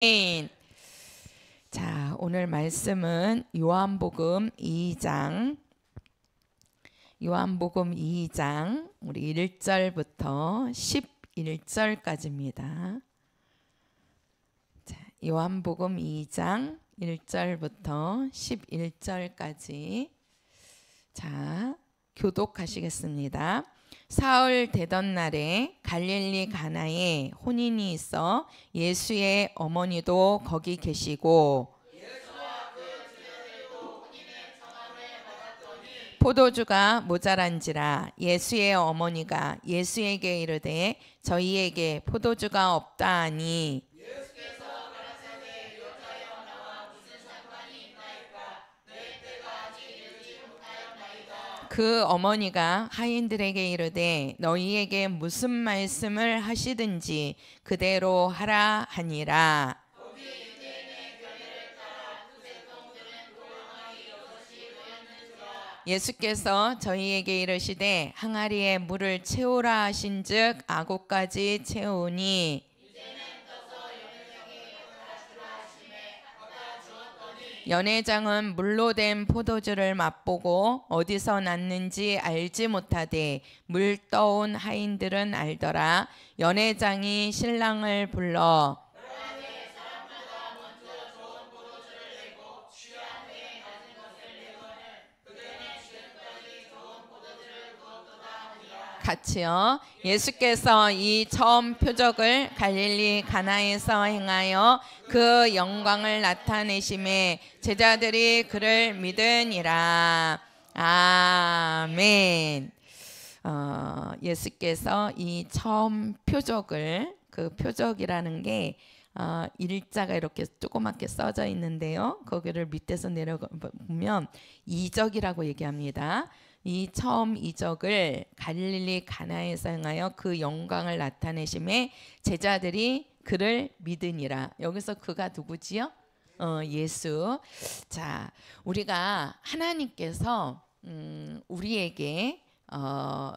아멘. 자, 오늘 말씀은 요한복음 2장 우리 1절부터 11절까지입니다. 자, 요한복음 2장 1절부터 11절까지 자, 교독하시겠습니다. 사흘 되던 날에 갈릴리 가나에 혼인이 있어 예수의 어머니도 거기 계시고 포도주가 모자란지라 예수의 어머니가 예수에게 이르되 저희에게 포도주가 없다 하니 그 어머니가 하인들에게 이르되 너희에게 무슨 말씀을 하시든지 그대로 하라 하니라. 예수께서 저희에게 이르시되 항아리에 물을 채우라 하신즉 아구까지 채우니 연회장은 물로 된 포도주를 맛보고 어디서 났는지 알지 못하되 물 떠온 하인들은 알더라. 연회장이 신랑을 불러 같이요. 예수께서 이 처음 표적을 갈릴리 가나에서 행하여 그 영광을 나타내심에 제자들이 그를 믿으니라. 아멘. 예수께서 이 처음 표적을 그 표적이라는 게 일자가 이렇게 조그맣게 써져 있는데요. 거기를 밑에서 내려보면 이적이라고 얘기합니다. 이 처음 이적을 갈릴리 가나에서 행하여 그 영광을 나타내심에 제자들이 그를 믿으니라. 여기서 그가 누구지요? 예수. 자, 우리가 하나님께서 우리에게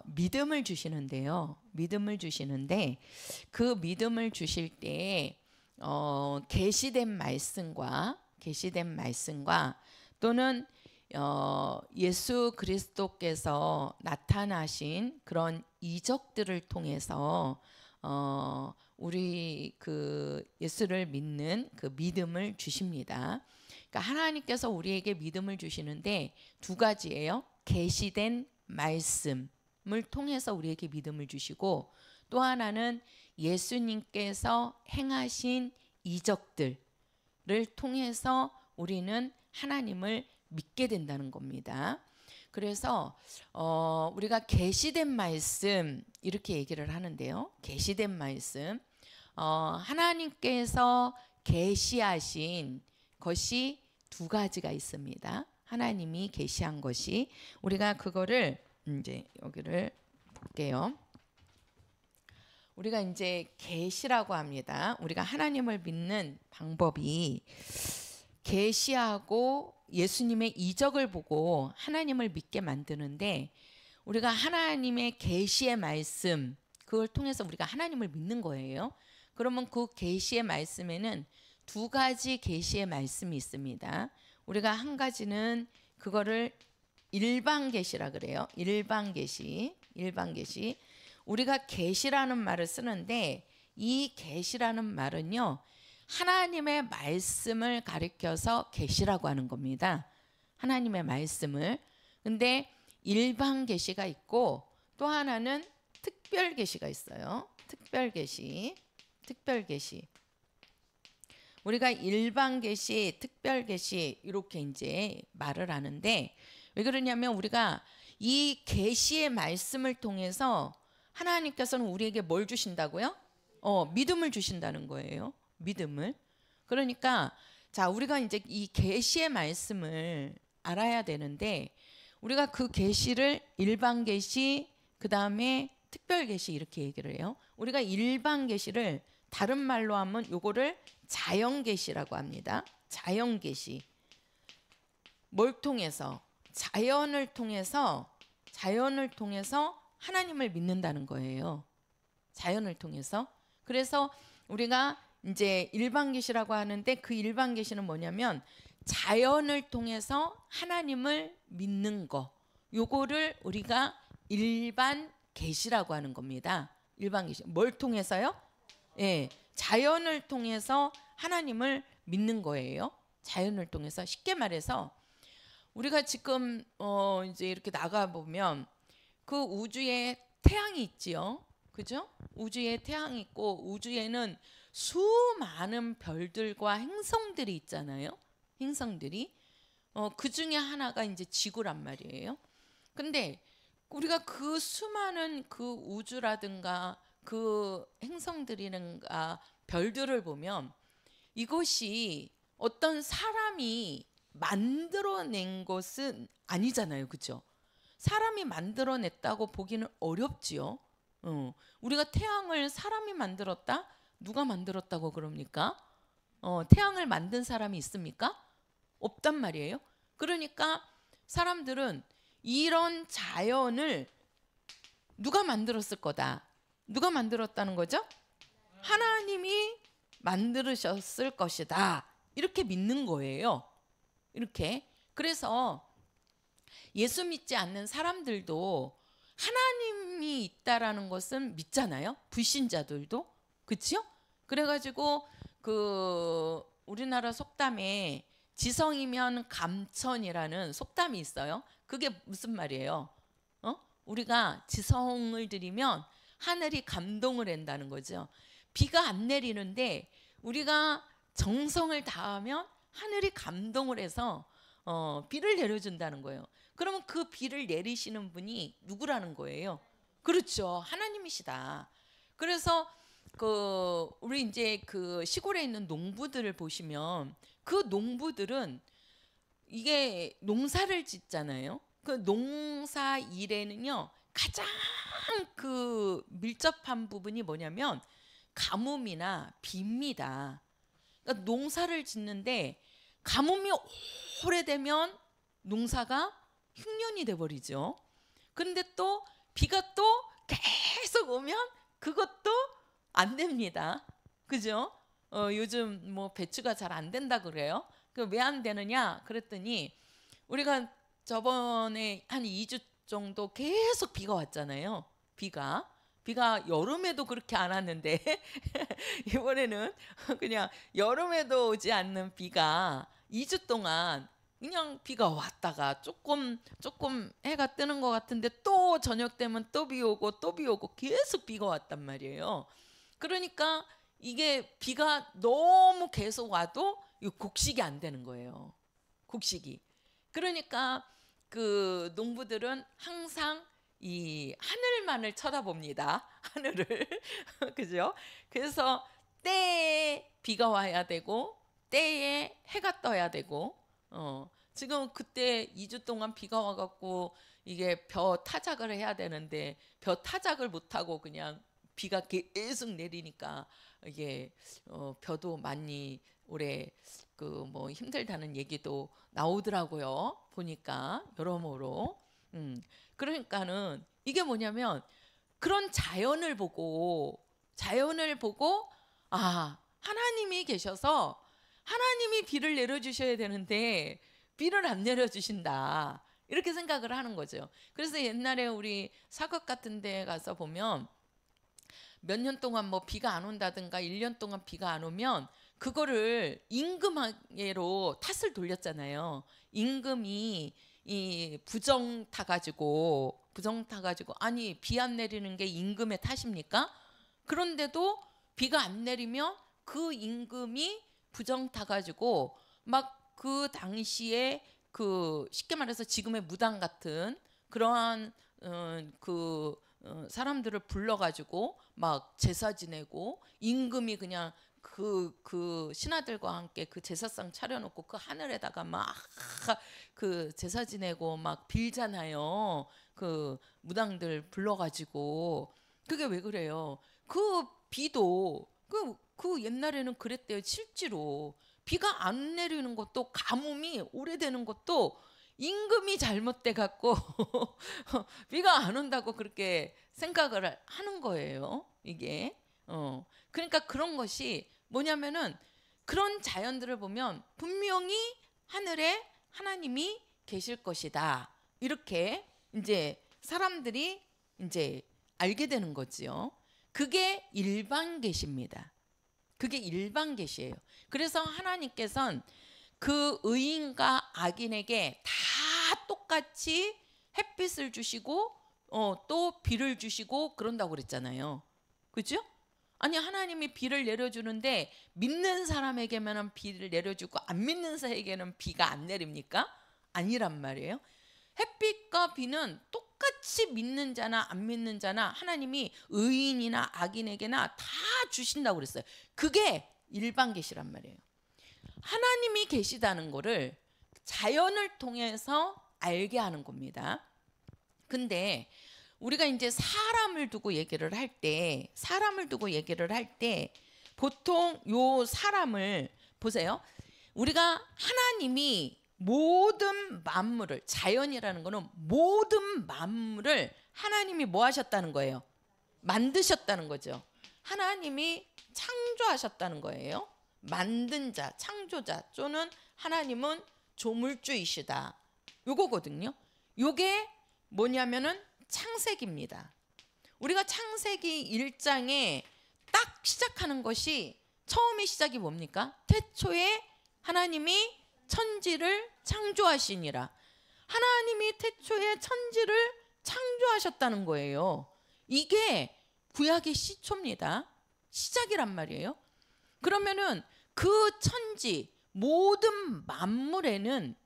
믿음을 주시는데요. 믿음을 주시는데 그 믿음을 주실 때 계시된 말씀과 또는 예수 그리스도께서 나타나신 그런 이적들을 통해서 우리 그 예수를 믿는 그 믿음을 주십니다. 그러니까 하나님께서 우리에게 믿음을 주시는데 두 가지예요. 계시된 말씀을 통해서 우리에게 믿음을 주시고 또 하나는 예수님께서 행하신 이적들을 통해서 우리는 하나님을 믿게 된다는 겁니다. 그래서 우리가 계시된 말씀 이렇게 얘기를 하는데요. 계시된 말씀 하나님께서 계시하신 것이 두 가지가 있습니다. 하나님이 계시한 것이 우리가 그거를 이제 여기를 볼게요. 우리가 이제 계시라고 합니다. 우리가 하나님을 믿는 방법이 계시하고 예수님의 이적을 보고 하나님을 믿게 만드는데 우리가 하나님의 계시의 말씀 그걸 통해서 우리가 하나님을 믿는 거예요. 그러면 그 계시의 말씀에는 두 가지 계시의 말씀이 있습니다. 우리가 한 가지는 그거를 일반 계시라 그래요. 일반 계시. 우리가 계시라는 말을 쓰는데 이 계시라는 말은요. 하나님의 말씀을 가리켜서 계시라고 하는 겁니다. 하나님의 말씀을. 근데 일반 계시가 있고 또 하나는 특별 계시가 있어요. 특별 계시. 우리가 일반 계시, 특별 계시 이렇게 이제 말을 하는데 왜 그러냐면 우리가 이 계시의 말씀을 통해서 하나님께서는 우리에게 뭘 주신다고요? 믿음을 주신다는 거예요. 믿음을. 그러니까 자 우리가 이제 이 계시의 말씀을 알아야 되는데 우리가 그 계시를 일반 계시 그 다음에 특별 계시 이렇게 얘기를 해요. 우리가 일반 계시를 다른 말로 하면 요거를 자연 계시라고 합니다. 자연 계시. 뭘 통해서? 자연을 통해서 하나님을 믿는다는 거예요. 자연을 통해서. 그래서 우리가 이제 일반 계시라고 하는데 그 일반 계시는 뭐냐면 자연을 통해서 하나님을 믿는 거. 요거를 우리가 일반 계시라고 하는 겁니다. 일반 계시. 뭘 통해서요? 예. 자연을 통해서 하나님을 믿는 거예요. 자연을 통해서 쉽게 말해서 우리가 지금 이제 이렇게 나가 보면 그 우주에 태양이 있지요. 그죠? 우주에 태양이 있고 우주에는 수많은 별들과 행성들이 있잖아요. 행성들이 그 중에 하나가 이제 지구란 말이에요. 근데 우리가 그 수많은 그 우주라든가 그 행성들이든가 별들을 보면 이것이 어떤 사람이 만들어낸 것은 아니잖아요. 그죠? 사람이 만들어냈다고 보기는 어렵지요. 우리가 태양을 사람이 만들었다? 누가 만들었다고 그럽니까? 태양을 만든 사람이 있습니까? 없단 말이에요. 그러니까 사람들은 이런 자연을 누가 만들었을 거다. 누가 만들었다는 거죠? 하나님이 만드셨을 것이다. 이렇게 믿는 거예요. 이렇게. 그래서 예수 믿지 않는 사람들도 하나님이 있다라는 것은 믿잖아요. 불신자들도. 그렇죠? 그래가지고 그 우리나라 속담에 지성이면 감천이라는 속담이 있어요. 그게 무슨 말이에요? 우리가 지성을 들이면 하늘이 감동을 한다는 거죠. 비가 안 내리는데 우리가 정성을 다하면 하늘이 감동을 해서 비를 내려준다는 거예요. 그러면 그 비를 내리시는 분이 누구라는 거예요? 그렇죠. 하나님이시다. 그래서 그 우리 이제 그 시골에 있는 농부들을 보시면 그 농부들은 이게 농사를 짓잖아요. 그 농사 일에는요 가장 그 밀접한 부분이 뭐냐면 가뭄이나 비입니다. 그러니까 농사를 짓는데 가뭄이 오래되면 농사가 흉년이 돼버리죠. 그런데 또 비가 또 계속 오면 그것도 안 됩니다. 그죠? 요즘 뭐 배추가 잘 안 된다 그래요. 그 왜 안 되느냐 그랬더니 우리가 저번에 한 2주 정도 계속 비가 왔잖아요. 비가 여름에도 그렇게 안 왔는데 이번에는 그냥 여름에도 오지 않는 비가 2주 동안 그냥 비가 왔다가 조금 해가 뜨는 것 같은데 또 저녁 되면 또 비 오고 또 비 오고 계속 비가 왔단 말이에요. 그러니까 이게 비가 너무 계속 와도 곡식이 안 되는 거예요. 곡식이. 그러니까 그 농부들은 항상 이 하늘만을 쳐다봅니다. 하늘을. 그죠? 그래서 때에 비가 와야 되고 때에 해가 떠야 되고 지금 그때 2주 동안 비가 와갖고 이게 벼 타작을 해야 되는데 벼 타작을 못하고 그냥 비가 계속 내리니까 이게 벼도 많이 올해 그 뭐 힘들다는 얘기도 나오더라고요. 보니까 여러모로. 그러니까는 이게 뭐냐면 그런 자연을 보고 아 하나님이 계셔서 하나님이 비를 내려주셔야 되는데 비를 안 내려주신다 이렇게 생각을 하는 거죠. 그래서 옛날에 우리 사극 같은 데 가서 보면 몇 년 동안 뭐 비가 안 온다든가 1년 동안 비가 안 오면 그거를 임금에게로 탓을 돌렸잖아요. 임금이 이 부정 타가지고 아니 비 안 내리는 게 임금의 탓입니까? 그런데도 비가 안 내리면 그 임금이 부정 타가지고 막 그 당시에 그 쉽게 말해서 지금의 무당 같은 그러한 사람들을 불러가지고 막 제사 지내고 임금이 그냥 그 신하들과 함께 그 제사상 차려놓고 그 하늘에다가 막 그 제사 지내고 막 빌잖아요. 그 무당들 불러가지고 그게 왜 그래요? 그 비도 그 옛날에는 그랬대요. 실제로 비가 안 내리는 것도 가뭄이 오래되는 것도 임금이 잘못돼 갖고 비가 안 온다고 그렇게 생각을 하는 거예요. 이게 그러니까 그런 것이 뭐냐면은 그런 자연들을 보면 분명히 하늘에 하나님이 계실 것이다. 이렇게 이제 사람들이 이제 알게 되는 거지요. 그게 일반 계시입니다. 그게 일반 계시예요. 그래서 하나님께서는 그 의인과 악인에게 다 똑같이 햇빛을 주시고 또 비를 주시고 그런다고 그랬잖아요. 그죠? 아니 하나님이 비를 내려주는데 믿는 사람에게만 비를 내려주고 안 믿는 사람에게는 비가 안 내립니까? 아니란 말이에요. 햇빛과 비는 똑같이 믿는 자나 안 믿는 자나 하나님이 의인이나 악인에게나 다 주신다고 그랬어요. 그게 일반 계시란 말이에요. 하나님이 계시다는 거를 자연을 통해서 알게 하는 겁니다. 근데 우리가 이제 사람을 두고 얘기를 할 때 보통 요 사람을 보세요. 우리가 하나님이 모든 만물을, 자연이라는 거는 모든 만물을 하나님이 뭐 하셨다는 거예요? 만드셨다는 거죠. 하나님이 창조하셨다는 거예요. 만든 자, 창조자 또는 하나님은 조물주이시다. 요거거든요. 요게 뭐냐면은 창세기입니다. 우리가 창세기 1장에 딱 시작하는 것이 처음의 시작이 뭡니까? 태초에 하나님이 천지를 창조하시니라. 하나님이 태초에 천지를 창조하셨다는 거예요. 이게 구약의 시초입니다. 시작이란 말이에요. 그러면은 그 천지 모든 만물에는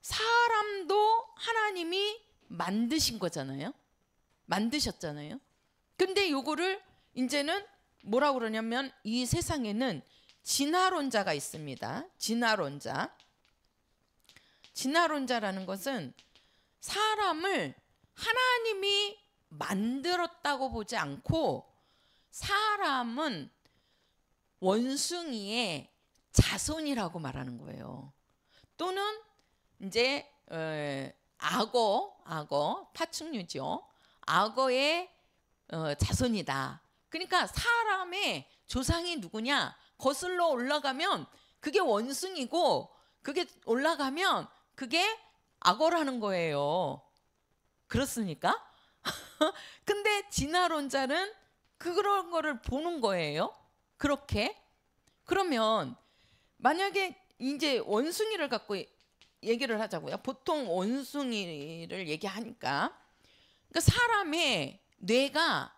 사람도 하나님이 만드신 거잖아요. 만드셨잖아요. 근데 요거를 이제는 뭐라고 그러냐면 이 세상에는 진화론자가 있습니다. 진화론자라는 것은 사람을 하나님이 만들었다고 보지 않고 사람은 원숭이의 자손이라고 말하는 거예요. 또는 이제 악어 파충류죠. 악어의 자손이다. 그러니까 사람의 조상이 누구냐? 거슬러 올라가면 그게 원숭이고 그게 올라가면 그게 악어라는 거예요. 그렇습니까? 근데 진화론자는 그런 거를 보는 거예요. 그렇게. 그러면 만약에 이제 원숭이를 갖고 얘기를 하자고요. 보통 원숭이를 얘기하니까 그러니까 사람의 뇌가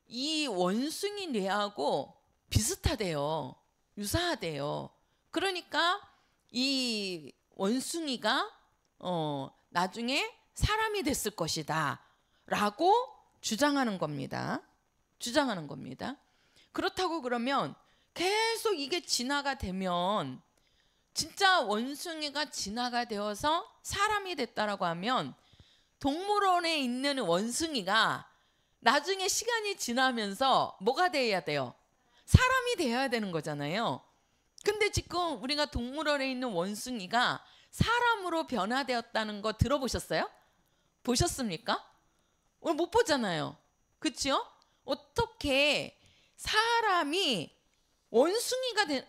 이 원숭이 뇌하고 비슷하대요. 유사하대요. 그러니까 이 원숭이가 나중에 사람이 됐을 것이다 라고 주장하는 겁니다. 그렇다고 그러면 계속 이게 진화가 되면 진짜 원숭이가 진화가 되어서 사람이 됐다라고 하면 동물원에 있는 원숭이가 나중에 시간이 지나면서 뭐가 돼야 돼요? 사람이 돼야 되는 거잖아요. 근데 지금 우리가 동물원에 있는 원숭이가 사람으로 변화되었다는 거 들어보셨어요? 보셨습니까? 오늘 못 보잖아요. 그렇죠? 어떻게 사람이 원숭이가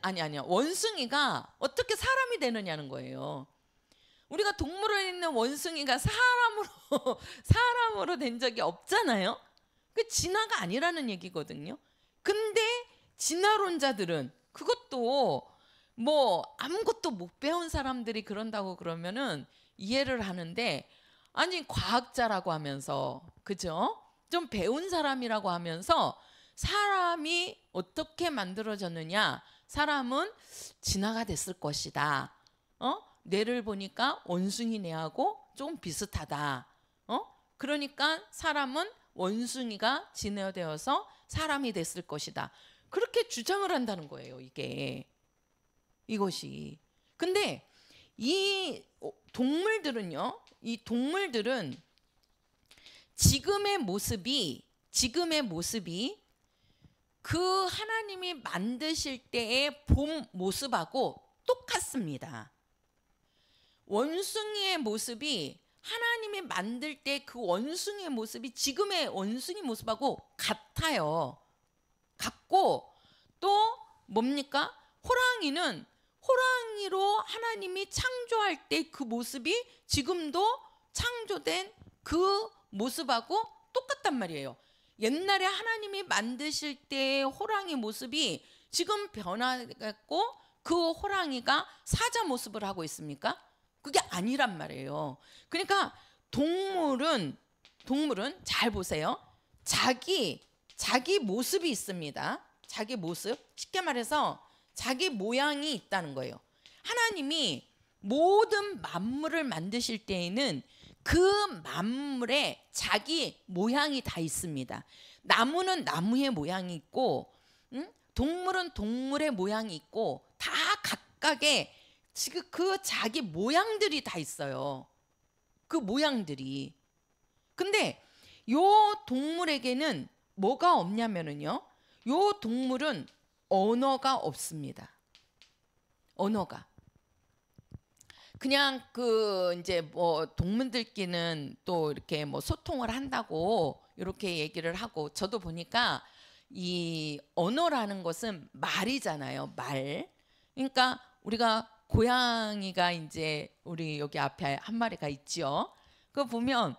어떻게 사람이 되느냐는 거예요. 우리가 동물원에 있는 원숭이가 사람으로 된 적이 없잖아요. 그 진화가 아니라는 얘기거든요. 근데 진화론자들은 그것도 뭐 아무것도 못 배운 사람들이 그런다고 그러면은 이해를 하는데, 아니 과학자라고 하면서, 그죠? 좀 배운 사람이라고 하면서 사람이 어떻게 만들어졌느냐, 사람은 진화가 됐을 것이다. 뇌를 보니까 원숭이 뇌하고 좀 비슷하다. 그러니까 사람은 원숭이가 진화되어서 사람이 됐을 것이다. 그렇게 주장을 한다는 거예요, 이것이. 근데 이 동물들은요, 이 동물들은 지금의 모습이 그 하나님이 만드실 때의 본 모습하고 똑같습니다. 원숭이의 모습이 하나님이 만들 때 그 원숭이의 모습이 지금의 원숭이 모습하고 같아요. 같고 또 뭡니까? 호랑이는 호랑이로 하나님이 창조할 때 그 모습이 지금도 창조된 그 모습하고 똑같단 말이에요. 옛날에 하나님이 만드실 때의 호랑이 모습이 지금 변화했고 그 호랑이가 사자 모습을 하고 있습니까? 그게 아니란 말이에요. 그러니까 동물은 잘 보세요. 자기 모습이 있습니다. 자기 모습, 쉽게 말해서 자기 모양이 있다는 거예요. 하나님이 모든 만물을 만드실 때에는 그 만물에 자기 모양이 다 있습니다. 나무는 나무의 모양이 있고, 동물은 동물의 모양이 있고, 다 각각의 지금 그 자기 모양들이 다 있어요. 그 모양들이. 근데 요 동물에게는 뭐가 없냐면은요, 요 동물은 언어가 없습니다. 언어가. 그냥 그 이제 뭐 동물들끼리는 또 이렇게 뭐 소통을 한다고 이렇게 얘기를 하고, 저도 보니까 이 언어라는 것은 말이잖아요. 말. 그러니까 우리가 고양이가 이제 우리 여기 앞에 한 마리가 있죠. 그거 보면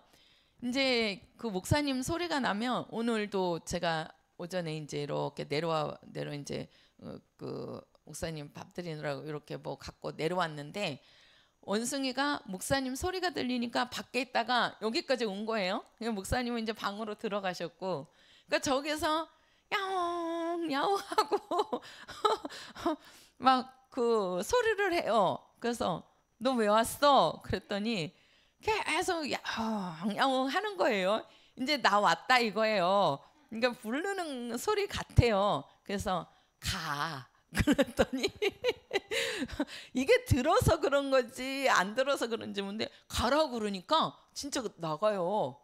이제 그 목사님 소리가 나면, 오늘도 제가 오전에 이제 이렇게 내려 이제 그 목사님 밥 드리느라고 이렇게 뭐 갖고 내려왔는데, 원숭이가 목사님 소리가 들리니까 밖에 있다가 여기까지 온 거예요. 목사님은 이제 방으로 들어가셨고, 그러니까 저기서 야옹 야옹 하고 막 그 소리를 해요. 그래서 너 왜 왔어? 그랬더니 계속 야옹 야옹 하는 거예요. 이제 나 왔다 이거예요. 그러니까 부르는 소리 같아요. 그래서 가. 그랬더니 이게 들어서 그런 거지 안 들어서 그런지 모르는데, 가라고 그러니까 진짜 나가요.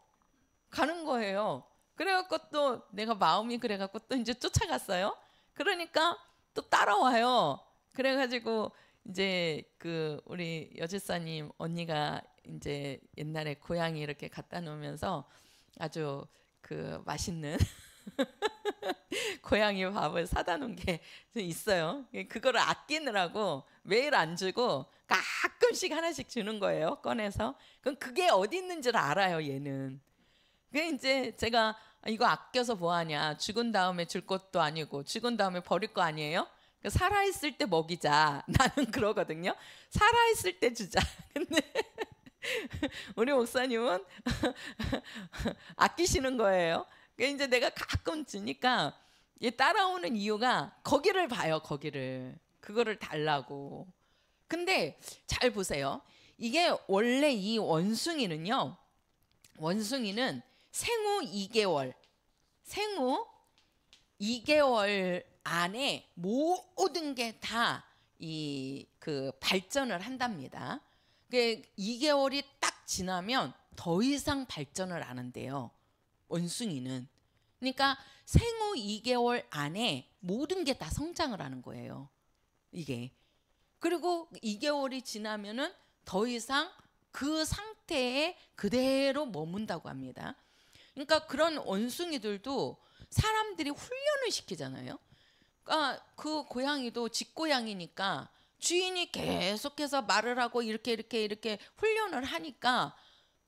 가는 거예요. 그래갖고 또 내가 마음이 그래갖고 또 이제 쫓아갔어요. 그러니까 또 따라와요. 그래가지고 이제 그 우리 여집사님 언니가 이제 옛날에 고양이 이렇게 갖다 놓으면서 아주 그 맛있는 고양이 밥을 사다 놓은 게 있어요. 그거를 아끼느라고 매일 안 주고 가끔씩 하나씩 주는 거예요. 꺼내서. 그럼 그게 어디 있는지를 알아요, 얘는. 그게 이제 제가 이거 아껴서 뭐하냐, 죽은 다음에 줄 것도 아니고 죽은 다음에 버릴 거 아니에요. 살아있을 때 먹이자. 나는 그러거든요. 살아있을 때 주자. 근데 우리 목사님은 아끼시는 거예요. 이제 내가 가끔 주니까 얘 따라오는 이유가 거기를 봐요. 거기를. 그거를 달라고. 근데 잘 보세요. 이게 원래 이 원숭이는 생후 2개월 안에 모든 게 다 이 그 발전을 한답니다. 2개월이 딱 지나면 더 이상 발전을 안 한대요. 원숭이는. 그러니까 생후 2개월 안에 모든 게 다 성장을 하는 거예요. 이게. 그리고 2개월이 지나면은 더 이상 그 상태에 그대로 머문다고 합니다. 그러니까 그런 원숭이들도 사람들이 훈련을 시키잖아요. 그러니까 그 고양이도 집고양이니까 주인이 계속해서 말을 하고 이렇게 훈련을 하니까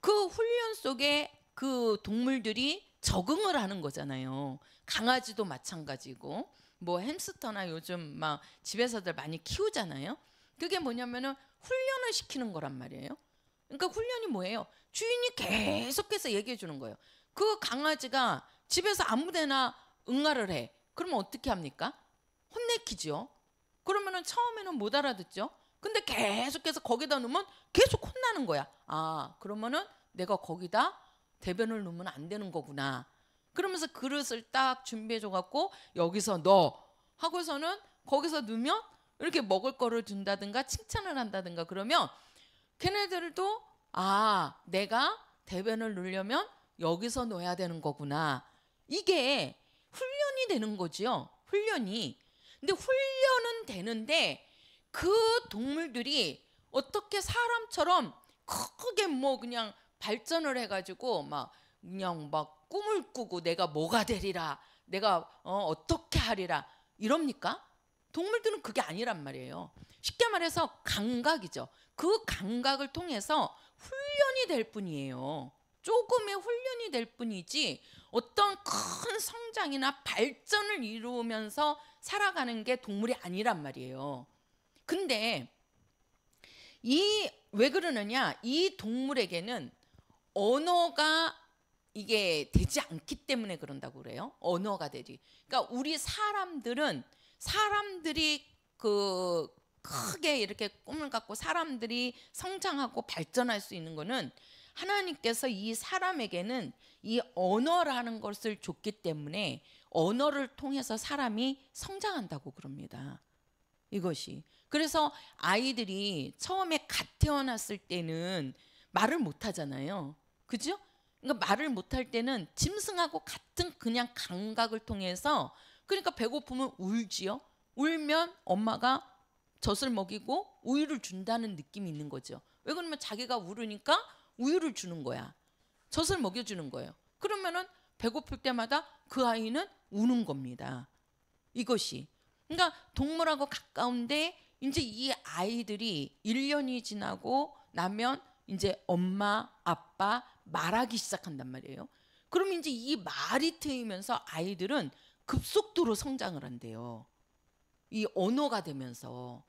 그 훈련 속에 그 동물들이 적응을 하는 거잖아요. 강아지도 마찬가지고, 뭐 햄스터나 요즘 막 집에서들 많이 키우잖아요. 그게 뭐냐면은 훈련을 시키는 거란 말이에요. 그러니까 훈련이 뭐예요? 주인이 계속해서 얘기해 주는 거예요. 그 강아지가 집에서 아무데나 응아를 해. 그러면 어떻게 합니까? 혼내키죠. 그러면은 처음에는 못 알아듣죠. 근데 계속해서 거기다 놓으면 계속 혼나는 거야. 아, 그러면은 내가 거기다 대변을 놓으면 안 되는 거구나. 그러면서 그릇을 딱 준비해 줘 갖고 여기서 넣어 하고서는 거기서 넣으면 이렇게 먹을 거를 준다든가 칭찬을 한다든가, 그러면 걔네들도 아, 내가 대변을 놓으려면 여기서 넣어야 되는 거구나. 이게 훈련이 되는 거죠. 훈련이. 근데 훈련은 되는데 그 동물들이 어떻게 사람처럼 크게 뭐 그냥 발전을 해가지고 막 그냥 막 꿈을 꾸고 내가 뭐가 되리라, 내가 어떻게 하리라 이럽니까? 동물들은 그게 아니란 말이에요. 쉽게 말해서 감각이죠. 그 감각을 통해서 훈련이 될 뿐이에요. 조금의 훈련이 될 뿐이지 어떤 큰 성장이나 발전을 이루면서 살아가는 게 동물이 아니란 말이에요. 근데 왜 그러느냐? 이 동물에게는 언어가 이게 되지 않기 때문에 그런다고 그래요. 언어가 되지. 그러니까 우리 사람들이 그 크게 이렇게 꿈을 갖고 사람들이 성장하고 발전할 수 있는 거는 하나님께서 이 사람에게는 이 언어라는 것을 줬기 때문에 언어를 통해서 사람이 성장한다고 그럽니다. 이것이. 그래서 아이들이 처음에 갓 태어났을 때는 말을 못 하잖아요. 그죠? 그러니까 말을 못 할 때는 짐승하고 같은 그냥 감각을 통해서, 그러니까 배고프면 울지요. 울면 엄마가 젖을 먹이고 우유를 준다는 느낌이 있는 거죠. 왜 그러면 자기가 울으니까 우유를 주는 거야. 젖을 먹여주는 거예요. 그러면은 배고플 때마다 그 아이는 우는 겁니다. 이것이. 그러니까 동물하고 가까운데 이제 이 아이들이 1년이 지나고 나면 이제 엄마, 아빠 말하기 시작한단 말이에요. 그럼 이제 이 말이 트이면서 아이들은 급속도로 성장을 한대요. 이 언어가 되면서.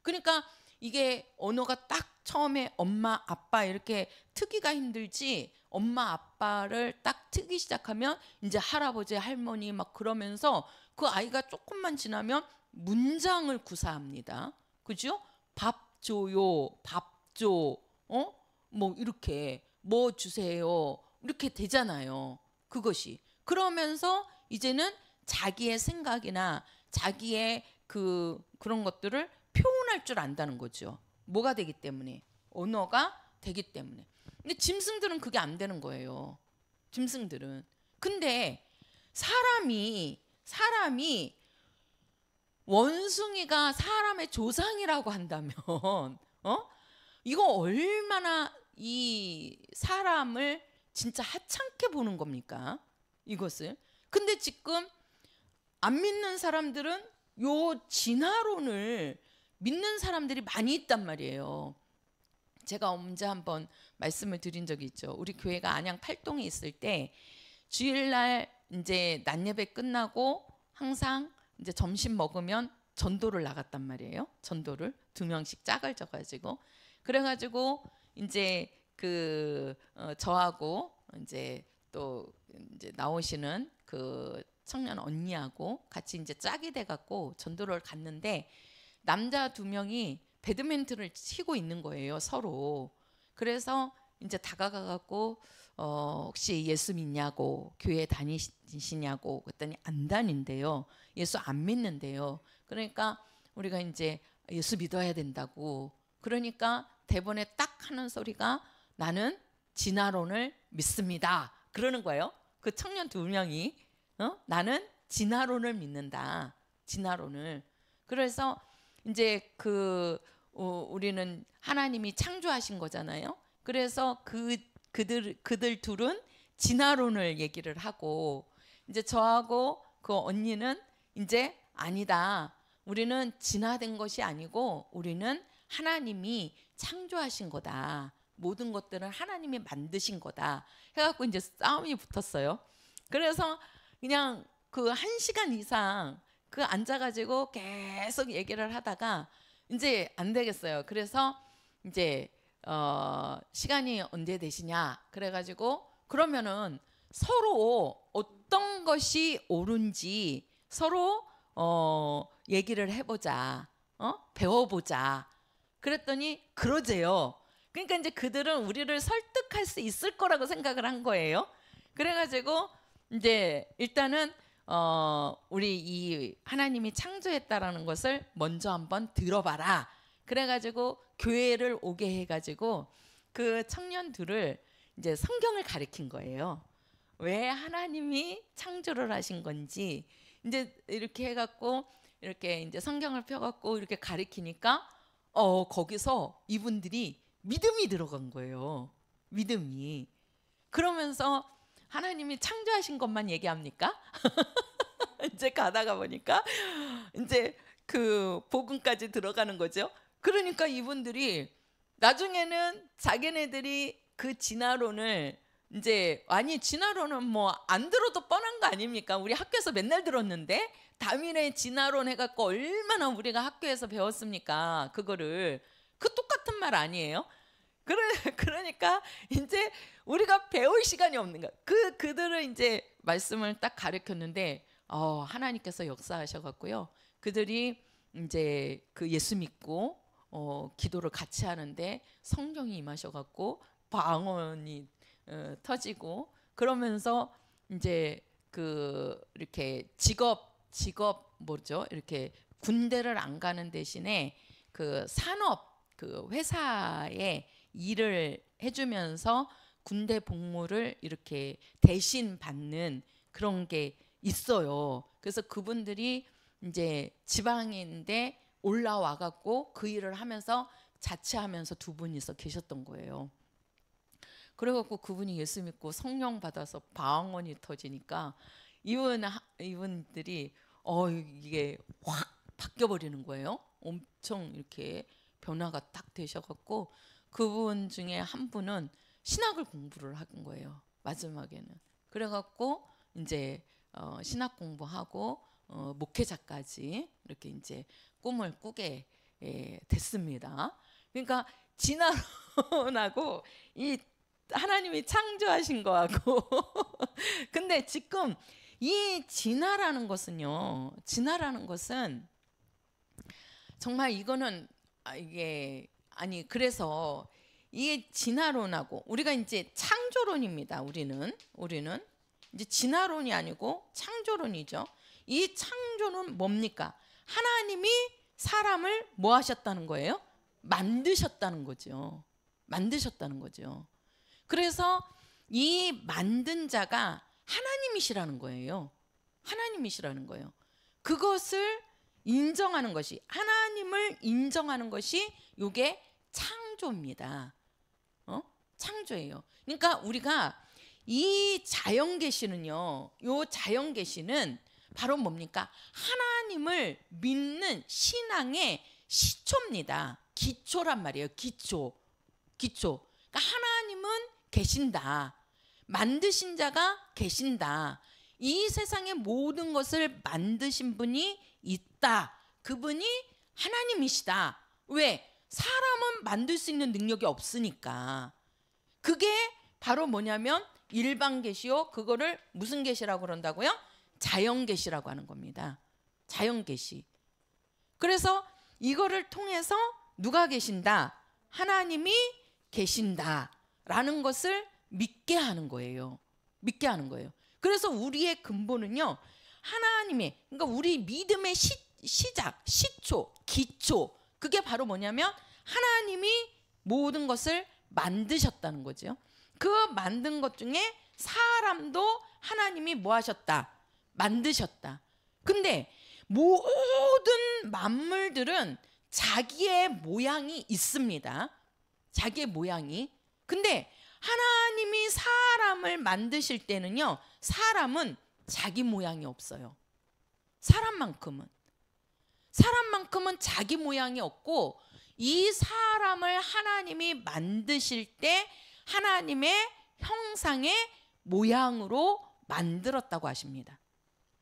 그러니까 이게 언어가 딱 처음에 엄마, 아빠 이렇게 트기가 힘들지, 엄마, 아빠를 딱 트기 시작하면 이제 할아버지, 할머니 막 그러면서 그 아이가 조금만 지나면 문장을 구사합니다. 그죠? 밥 줘요, 밥 줘, 뭐 이렇게 뭐 주세요 이렇게 되잖아요. 그것이. 그러면서 이제는 자기의 생각이나 자기의 그런 것들을 표현할 줄 안다는 거죠. 뭐가 되기 때문에? 언어가 되기 때문에. 근데 짐승들은 그게 안 되는 거예요. 짐승들은. 근데 사람이 원숭이가 사람의 조상이라고 한다면 이거 얼마나 이 사람을 진짜 하찮게 보는 겁니까? 이것을. 근데 지금 안 믿는 사람들은 요 진화론을 믿는 사람들이 많이 있단 말이에요. 제가 언제 한번 말씀을 드린 적이 있죠. 우리 교회가 안양 팔동에 있을 때 주일날 이제 낮예배 끝나고 항상 이제 점심 먹으면 전도를 나갔단 말이에요. 전도를 2명씩 짝을 져가지고, 그래가지고 이제 저하고 이제 또 이제 나오시는 그 청년 언니하고 같이 이제 짝이 돼갖고 전도를 갔는데 남자 2명이 배드민턴을 치고 있는 거예요, 서로. 그래서 이제 다가가갖고 혹시 예수 믿냐고, 교회 다니시냐고 그랬더니 안 다닌대요. 예수 안 믿는데요. 그러니까 우리가 이제 예수 믿어야 된다고. 그러니까 대본에 딱 하는 소리가 나는 진화론을 믿습니다. 그러는 거예요. 그 청년 2명이 나는 진화론을 믿는다. 진화론을. 그래서 이제 우리는 하나님이 창조하신 거잖아요. 그래서 그들 둘은 진화론을 얘기를 하고, 이제 저하고 그 언니는 이제 아니다. 우리는 진화된 것이 아니고 우리는 하나님이 창조하신 거다. 모든 것들은 하나님이 만드신 거다. 해갖고 이제 싸움이 붙었어요. 그래서 그냥 그 1시간 이상 앉아가지고 계속 얘기를 하다가 이제 안 되겠어요. 그래서 이제 시간이 언제 되시냐 그래가지고 그러면은 서로 어떤 것이 옳은지 서로 얘기를 해보자. 배워보자. 그랬더니 그러재요. 그러니까 이제 그들은 우리를 설득할 수 있을 거라고 생각을 한 거예요. 그래가지고 이제 일단은 우리 이 하나님이 창조했다라는 것을 먼저 한번 들어봐라. 그래가지고 교회를 오게 해가지고 그 청년들을 이제 성경을 가르친 거예요. 왜 하나님이 창조를 하신 건지 이제 이렇게 해갖고 이렇게 이제 성경을 펴갖고 이렇게 가르치니까 거기서 이분들이 믿음이 들어간 거예요. 믿음이. 그러면서 하나님이 창조하신 것만 얘기합니까? 이제 가다가 보니까 이제 그 복음까지 들어가는 거죠. 그러니까 이분들이 나중에는 자기네들이 그 진화론을 이제, 아니 진화론은 뭐 안 들어도 뻔한 거 아닙니까? 우리 학교에서 맨날 들었는데 다민의 진화론 해갖고 얼마나 우리가 학교에서 배웠습니까? 그거를. 그 똑같은 말 아니에요? 그러니까 이제 우리가 배울 시간이 없는 거야. 그들은 이제 말씀을 딱 가르쳤는데 하나님께서 역사하셔갖고요. 그들이 이제 그 예수 믿고 기도를 같이 하는데 성령이 임하셔갖고 방언이 터지고, 그러면서 이제 그 이렇게 직업 뭐죠? 이렇게 군대를 안 가는 대신에 그 산업 그 회사에 일을 해주면서 군대 복무를 이렇게 대신 받는 그런 게 있어요. 그래서 그분들이 이제 지방인데 올라와 갖고 그 일을 하면서 자취하면서 두 분이서 계셨던 거예요. 그래갖고 그분이 예수 믿고 성령 받아서 방언이 터지니까 이분들이 이게 확 바뀌어 버리는 거예요. 엄청 이렇게 변화가 딱 되셔갖고 그분 중에 한 분은 신학을 공부를 한 거예요. 마지막에는. 그래갖고 이제 신학 공부하고 목회자까지 이렇게 이제 꿈을 꾸게 됐습니다. 그러니까 진화론하고 이 하나님이 창조하신 거하고 근데 지금 이 진화라는 것은요, 진화라는 것은 정말 이거는 이게 아니, 그래서 이 진화론하고 우리가 이제 창조론입니다. 우리는 이제 진화론이 아니고 창조론이죠. 이 창조는 뭡니까? 하나님이 사람을 뭐 하셨다는 거예요? 만드셨다는 거죠. 만드셨다는 거죠. 그래서 이 만든 자가 하나님이시라는 거예요. 하나님이시라는 거예요. 그것을 인정하는 것이, 하나님을 인정하는 것이 이게 창조입니다. 창조예요. 그러니까 우리가 이 자연계시는요, 요 자연계시는 바로 뭡니까? 하나님을 믿는 신앙의 시초입니다. 기초란 말이에요. 기초. 그러니까 하나님은 계신다. 만드신 자가 계신다. 이 세상의 모든 것을 만드신 분이 있다. 그분이 하나님이시다. 왜? 사람은 만들 수 있는 능력이 없으니까. 그게 바로 뭐냐면 일반 계시요. 그거를 무슨 계시라고 그런다고요? 자연 계시라고 하는 겁니다. 자연 계시. 그래서 이거를 통해서 누가 계신다? 하나님이 계신다라는 것을 믿게 하는 거예요. 믿게 하는 거예요. 그래서 우리의 근본은요, 하나님의, 그러니까 우리 믿음의 시작, 시초, 기초, 그게 바로 뭐냐면 하나님이 모든 것을 만드셨다는 거죠. 그 만든 것 중에 사람도 하나님이 뭐 하셨다? 만드셨다. 근데 모든 만물들은 자기의 모양이 있습니다. 자기의 모양이. 근데 하나님이 사람을 만드실 때는요, 사람은 자기 모양이 없어요. 사람만큼은 자기 모양이 없고, 이 사람을 하나님이 만드실 때 하나님의 형상의 모양으로 만들었다고 하십니다.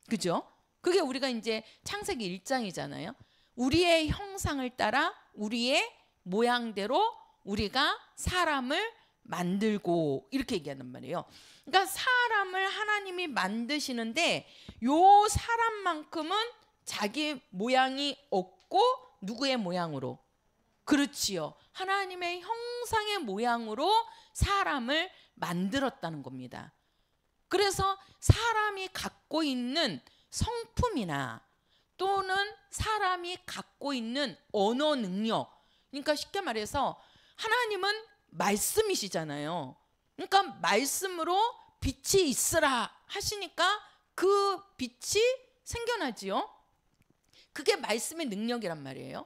그죠? 그게 우리가 이제 창세기 1장이잖아요. 우리의 형상을 따라 우리의 모양대로 우리가 사람을 만들고, 이렇게 얘기한단 말이에요. 그러니까 사람을 하나님이 만드시는데 요 사람만큼은 자기 모양이 없고 누구의 모양으로? 그렇지요. 하나님의 형상의 모양으로 사람을 만들었다는 겁니다. 그래서 사람이 갖고 있는 성품이나 또는 사람이 갖고 있는 언어 능력, 그러니까 쉽게 말해서 하나님은 말씀이시잖아요. 그러니까 말씀으로 빛이 있으라 하시니까 그 빛이 생겨나지요. 그게 말씀의 능력이란 말이에요.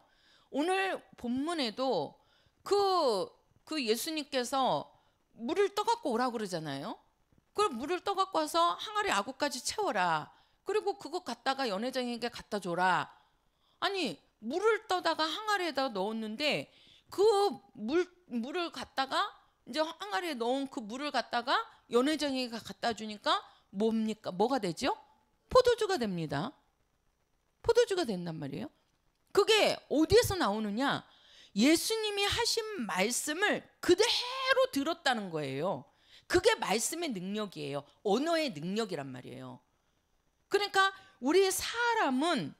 오늘 본문에도 그 예수님께서 물을 떠갖고 오라고 그러잖아요. 그걸 물을 떠갖고 와서 항아리 아구까지 채워라. 그리고 그거 갖다가 연회장에게 갖다 줘라. 아니 물을 떠다가 항아리에다 넣었는데 그 물을 갖다가 이제 항아리에 넣은 그 물을 갖다가 연회장에게 갖다 주니까 뭡니까? 뭐가 되죠? 포도주가 됩니다. 포도주가 된단 말이에요. 그게 어디에서 나오느냐? 예수님이 하신 말씀을 그대로 들었다는 거예요. 그게 말씀의 능력이에요. 언어의 능력이란 말이에요. 그러니까 우리 사람은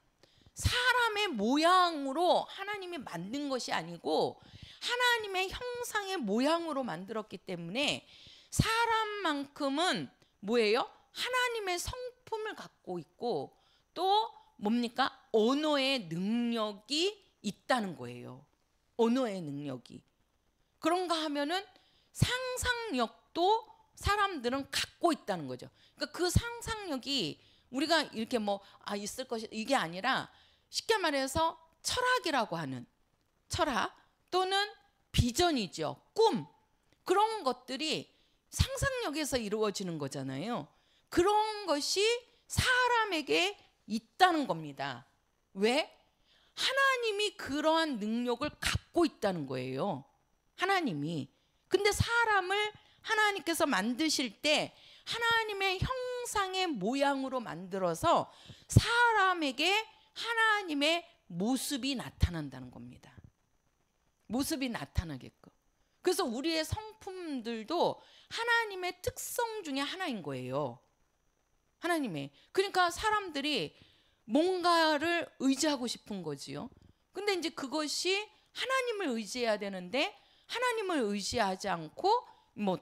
사람의 모양으로 하나님이 만든 것이 아니고 하나님의 형상의 모양으로 만들었기 때문에 사람만큼은 뭐예요? 하나님의 성품을 갖고 있고 또 뭡니까? 언어의 능력이 있다는 거예요. 언어의 능력이. 그런가 하면은 상상력도 사람들은 갖고 있다는 거죠. 그러니까 그 상상력이 우리가 이렇게 있을 것이 이게 아니라 쉽게 말해서 철학이라고 하는 철학 또는 비전이죠. 꿈. 그런 것들이 상상력에서 이루어지는 거잖아요. 그런 것이 사람에게 있다는 겁니다. 왜? 하나님이 그러한 능력을 갖고 있다는 거예요. 하나님이. 근데 사람을 하나님께서 만드실 때 하나님의 형상의 모양으로 만들어서 사람에게 하나님의 모습이 나타난다는 겁니다. 모습이 나타나게끔. 그래서 우리의 성품들도 하나님의 특성 중에 하나인 거예요. 하나님의. 그러니까 사람들이 뭔가를 의지하고 싶은 거지요. 근데 이제 그것이 하나님을 의지해야 되는데 하나님을 의지하지 않고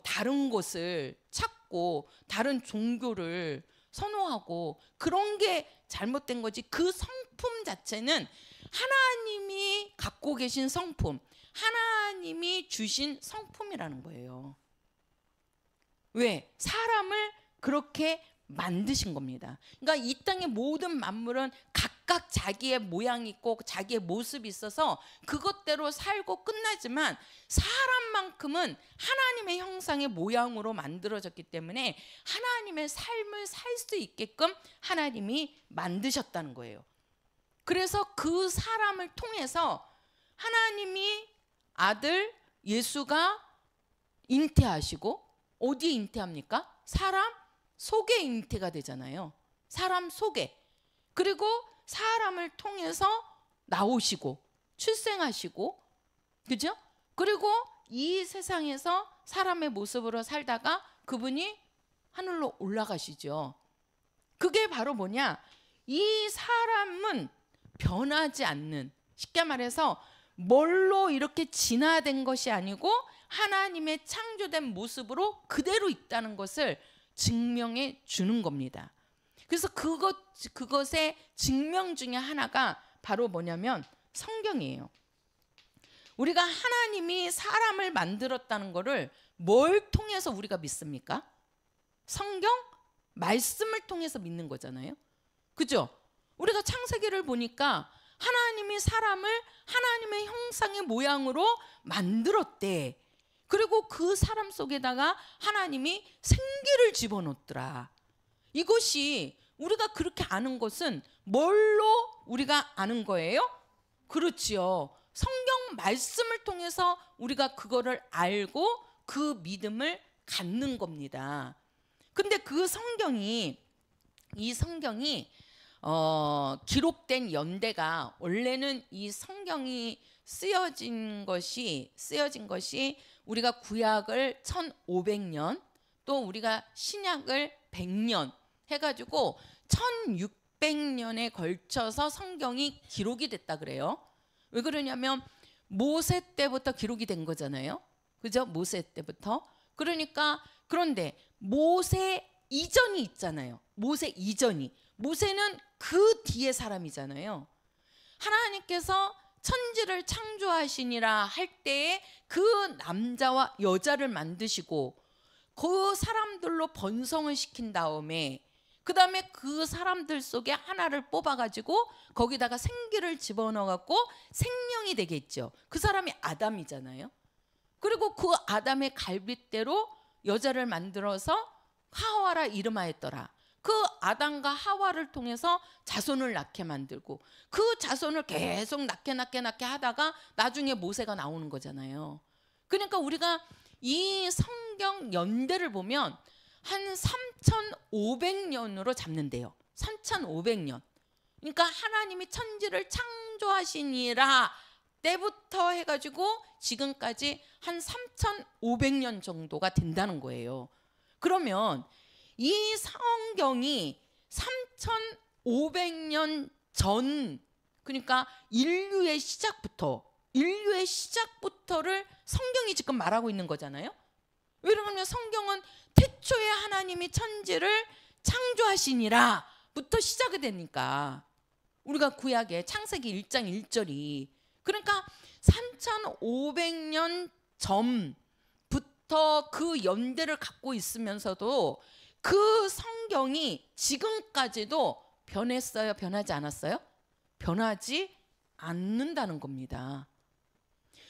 다른 것을 찾고 다른 종교를 선호하고 그런 게 잘못된 거지. 그 성품 자체는 하나님이 갖고 계신 성품, 하나님이 주신 성품이라는 거예요. 왜? 사람을 그렇게 만드신 겁니다. 그러니까 이 땅의 모든 만물은 각각 자기의 모양이 있고 자기의 모습이 있어서 그것대로 살고 끝나지만 사람만큼은 하나님의 형상의 모양으로 만들어졌기 때문에 하나님의 삶을 살 수 있게끔 하나님이 만드셨다는 거예요. 그래서 그 사람을 통해서 하나님이 아들 예수가 잉태하시고 어디에 잉태합니까? 사람 속에 잉태가 되잖아요. 사람 속에. 그리고 사람을 통해서 나오시고 출생하시고 그죠? 그리고 이 세상에서 사람의 모습으로 살다가 그분이 하늘로 올라가시죠. 그게 바로 뭐냐? 이 사람은 변하지 않는, 쉽게 말해서 뭘로 이렇게 진화된 것이 아니고 하나님의 창조된 모습으로 그대로 있다는 것을 증명해 주는 겁니다. 그래서 그것의 증명 중에 하나가 바로 뭐냐면 성경이에요. 우리가 하나님이 사람을 만들었다는 것을 뭘 통해서 우리가 믿습니까? 성경 말씀을 통해서 믿는 거잖아요. 그죠? 우리가 창세기를 보니까 하나님이 사람을 하나님의 형상의 모양으로 만들었대. 그리고 그 사람 속에다가 하나님이 생기를 집어넣더라. 이것이 우리가 그렇게 아는 것은 뭘로 우리가 아는 거예요? 그렇지요. 성경 말씀을 통해서 우리가 그거를 알고 그 믿음을 갖는 겁니다. 근데 그 성경이 기록된 연대가 원래는 이 성경이 쓰여진 것이 우리가 구약을 1500년 또 우리가 신약을 100년 해가지고 1600년에 걸쳐서 성경이 기록이 됐다 그래요. 왜 그러냐면 모세 때부터 기록이 된 거잖아요. 그죠? 모세 때부터. 그러니까 그런데 모세 이전이 있잖아요. 모세 이전이. 모세는 그 뒤에 사람이잖아요. 하나님께서 천지를 창조하시니라 할 때에 그 남자와 여자를 만드시고 그 사람들로 번성을 시킨 다음에 그 다음에 그 사람들 속에 하나를 뽑아가지고 거기다가 생기를 집어넣어갖고 생명이 되게 했죠. 그 사람이 아담이잖아요. 그리고 그 아담의 갈빗대로 여자를 만들어서 하와라 이름하였더라. 그 아담과 하와를 통해서 자손을 낳게 만들고 그 자손을 계속 낳게 하다가 나중에 모세가 나오는 거잖아요. 그러니까 우리가 이 성경 연대를 보면 한 3,500년으로 잡는데요. 3,500년. 그러니까 하나님이 천지를 창조하시니라 때부터 해가지고 지금까지 한 3,500년 정도가 된다는 거예요. 그러면 이 성경이 3,500년 전, 그러니까 인류의 시작부터를 성경이 지금 말하고 있는 거잖아요. 왜냐하면 성경은 태초에 하나님이 천지를 창조하시니라 부터 시작이 되니까, 우리가 구약의 창세기 1장 1절이 그러니까 3,500년 전부터 그 연대를 갖고 있으면서도 그 성경이 지금까지도 변했어요? 변하지 않았어요? 변하지 않는다는 겁니다.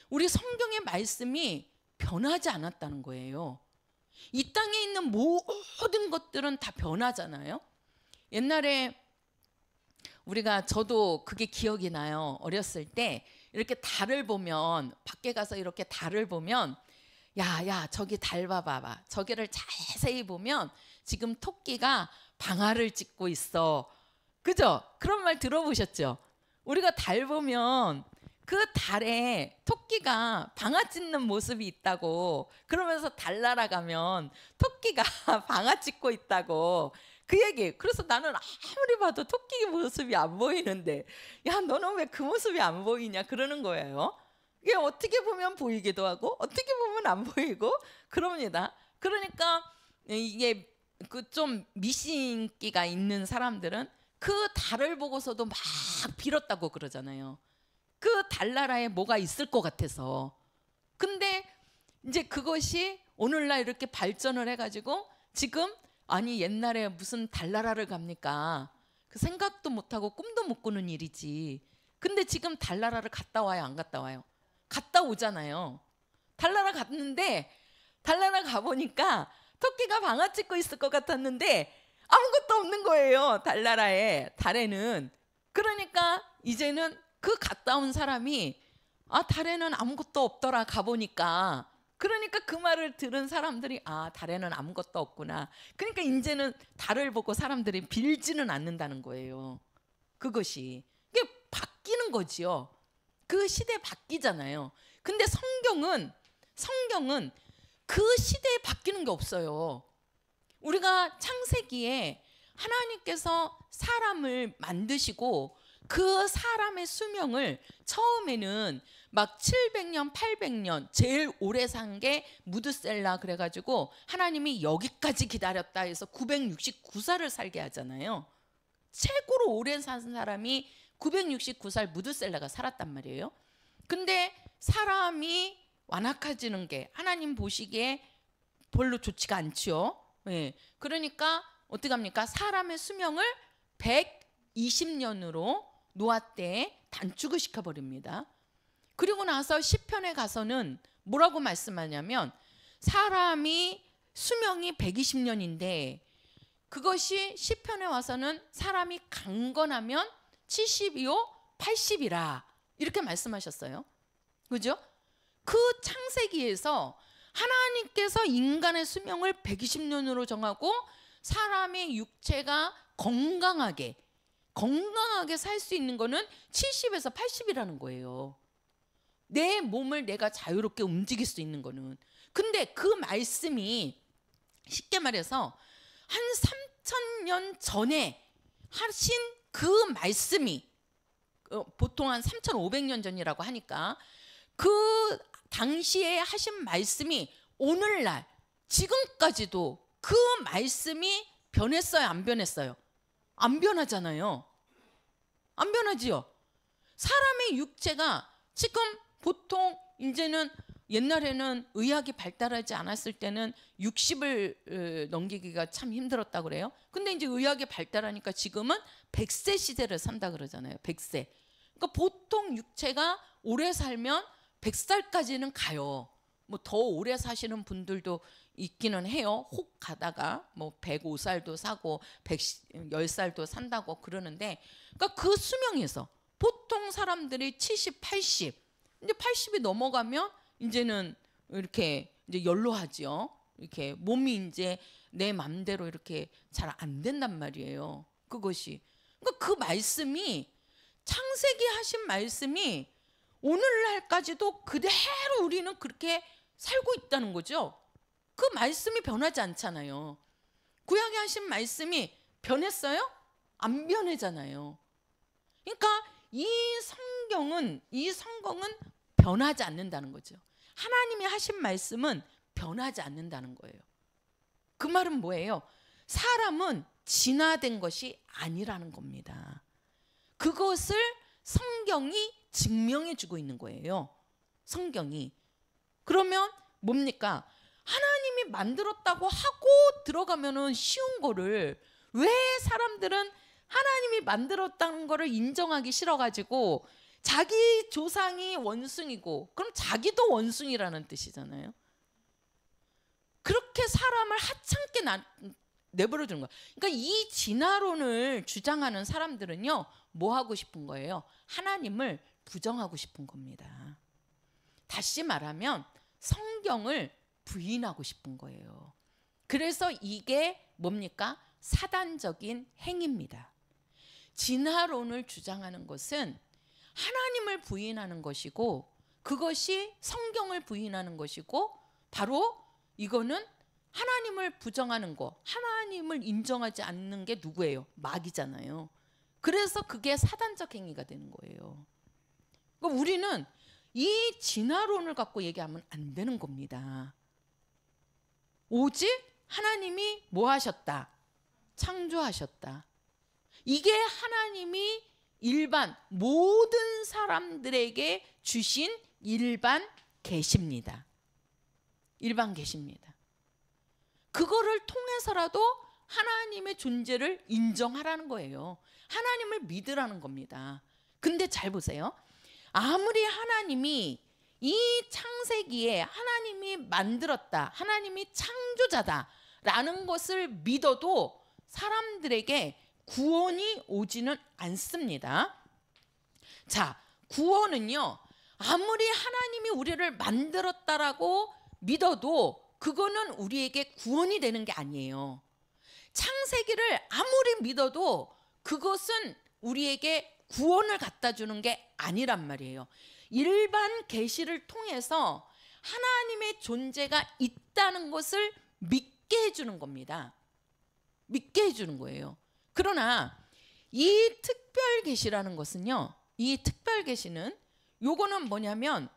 우리 성경의 말씀이 변하지 않았다는 거예요. 이 땅에 있는 모든 것들은 다 변하잖아요. 옛날에 저도 그게 기억이 나요. 어렸을 때 이렇게 달을 보면, 밖에 가서 이렇게 달을 보면, 야 저기 달 봐봐, 저기를 자세히 보면 지금 토끼가 방아를 찧고 있어. 그죠? 그런 말 들어보셨죠? 우리가 달 보면 그 달에 토끼가 방아 찧는 모습이 있다고, 그러면서 달 날아가면 토끼가 방아 찧고 있다고, 그 얘기. 그래서 나는 아무리 봐도 토끼 모습이 안 보이는데, 야 너는 왜 그 모습이 안 보이냐 그러는 거예요. 이게 어떻게 보면 보이기도 하고 어떻게 보면 안 보이고 그럽니다. 그러니까 이게 그 좀 미신기가 있는 사람들은 그 달을 보고서도 막 빌었다고 그러잖아요. 그 달나라에 뭐가 있을 것 같아서. 근데 이제 그것이 오늘날 이렇게 발전을 해가지고 지금, 아니 옛날에 무슨 달나라를 갑니까? 그 생각도 못하고 꿈도 못 꾸는 일이지. 근데 지금 달나라를 갔다 와요, 안 갔다 와요? 갔다 오잖아요. 달나라 갔는데, 달나라 가보니까 토끼가 방아 찧고 있을 것 같았는데 아무것도 없는 거예요, 달나라에, 달에는. 그러니까 이제는 그 갔다 온 사람이, 달에는 아무것도 없더라 가보니까. 그러니까 그 말을 들은 사람들이, 달에는 아무것도 없구나. 그러니까 이제는 달을 보고 사람들이 빌지는 않는다는 거예요. 그것이 이게 바뀌는 거지요. 그 시대 바뀌잖아요. 근데 성경은 그 시대에 바뀌는 게 없어요. 우리가 창세기에 하나님께서 사람을 만드시고 그 사람의 수명을 처음에는 막 700년, 800년, 제일 오래 산 게 무드셀라 그래가지고 하나님이 여기까지 기다렸다 해서 969살을 살게 하잖아요. 최고로 오래 산 사람이 969살 무드셀라가 살았단 말이에요. 근데 사람이 완악해지는 게 하나님 보시기에 별로 좋지가 않죠. 예. 그러니까 어떻게 합니까? 사람의 수명을 120년으로 노아 때에 단축을 시켜버립니다. 그리고 나서 시편에 가서는 뭐라고 말씀하냐면, 사람이 수명이 120년인데 그것이 시편에 와서는 사람이 강건하면 70이요 80이라 이렇게 말씀하셨어요. 그죠? 그 창세기에서 하나님께서 인간의 수명을 120년으로 정하고 사람의 육체가 건강하게 살 수 있는 거는 70에서 80이라는 거예요. 내 몸을 내가 자유롭게 움직일 수 있는 거는. 근데 그 말씀이 쉽게 말해서 한 3,000년 전에 하신 그 말씀이, 보통 한 3,500년 전이라고 하니까 그 당시에 하신 말씀이 오늘날 지금까지도 그 말씀이 변했어요, 안 변했어요? 안 변하잖아요. 안 변하지요. 사람의 육체가 지금 보통 이제는, 옛날에는 의학이 발달하지 않았을 때는 60을 넘기기가 참 힘들었다고 그래요. 근데 이제 의학이 발달하니까 지금은 100세 시대를 산다 그러잖아요. 100세. 그러니까 보통 육체가 오래 살면 100살까지는 가요. 뭐 더 오래 사시는 분들도 있기는 해요. 혹 가다가 뭐 105살도 사고 110살도 산다고 그러는데, 그러니까 그 수명에서 보통 사람들이 70, 80, 이제 80이 넘어가면 이제는 이렇게 이제 연로하죠. 이렇게 몸이 이제 내 맘대로 이렇게 잘 안 된단 말이에요. 그것이. 그러니까 그 말씀이, 창세기 하신 말씀이 오늘날까지도 그대로 우리는 그렇게 살고 있다는 거죠. 그 말씀이 변하지 않잖아요. 구약에 하신 말씀이 변했어요? 안 변하잖아요. 그러니까 이 성경은 변하지 않는다는 거죠. 하나님이 하신 말씀은 변하지 않는다는 거예요. 그 말은 뭐예요? 사람은 진화된 것이 아니라는 겁니다. 그것을 성경이 증명해 주고 있는 거예요. 성경이. 그러면 뭡니까? 하나님이 만들었다고 하고 들어가면은 쉬운 거를, 왜 사람들은 하나님이 만들었다는 거를 인정하기 싫어가지고 자기 조상이 원숭이고, 그럼 자기도 원숭이라는 뜻이잖아요. 그렇게 사람을 하찮게 내버려 두는 거예요. 그러니까 이 진화론을 주장하는 사람들은요, 뭐 하고 싶은 거예요? 하나님을 부정하고 싶은 겁니다. 다시 말하면 성경을 부인하고 싶은 거예요. 그래서 이게 뭡니까? 사단적인 행위입니다. 진화론을 주장하는 것은 하나님을 부인하는 것이고, 그것이 성경을 부인하는 것이고, 바로 이거는 하나님을 부정하는 거, 하나님을 인정하지 않는 게 누구예요? 마귀잖아요. 그래서 그게 사단적 행위가 되는 거예요. 그러니까 우리는 이 진화론을 갖고 얘기하면 안 되는 겁니다. 오직 하나님이 뭐 하셨다? 창조하셨다. 이게 하나님이 일반 모든 사람들에게 주신 일반 계시입니다. 일반 계시입니다. 그거를 통해서라도 하나님의 존재를 인정하라는 거예요. 하나님을 믿으라는 겁니다. 근데 잘 보세요. 아무리 하나님이 이 창세기에 하나님이 만들었다, 하나님이 창조자다라는 것을 믿어도 사람들에게 구원이 오지는 않습니다. 자, 구원은요, 아무리 하나님이 우리를 만들었다라고 믿어도 그거는 우리에게 구원이 되는 게 아니에요. 창세기를 아무리 믿어도 그것은 우리에게 구원을 갖다 주는 게 아니란 말이에요. 일반 계시를 통해서 하나님의 존재가 있다는 것을 믿게 해주는 겁니다. 믿게 해주는 거예요. 그러나 이 특별 계시라는 것은요, 이 특별 계시는 요거는 뭐냐면,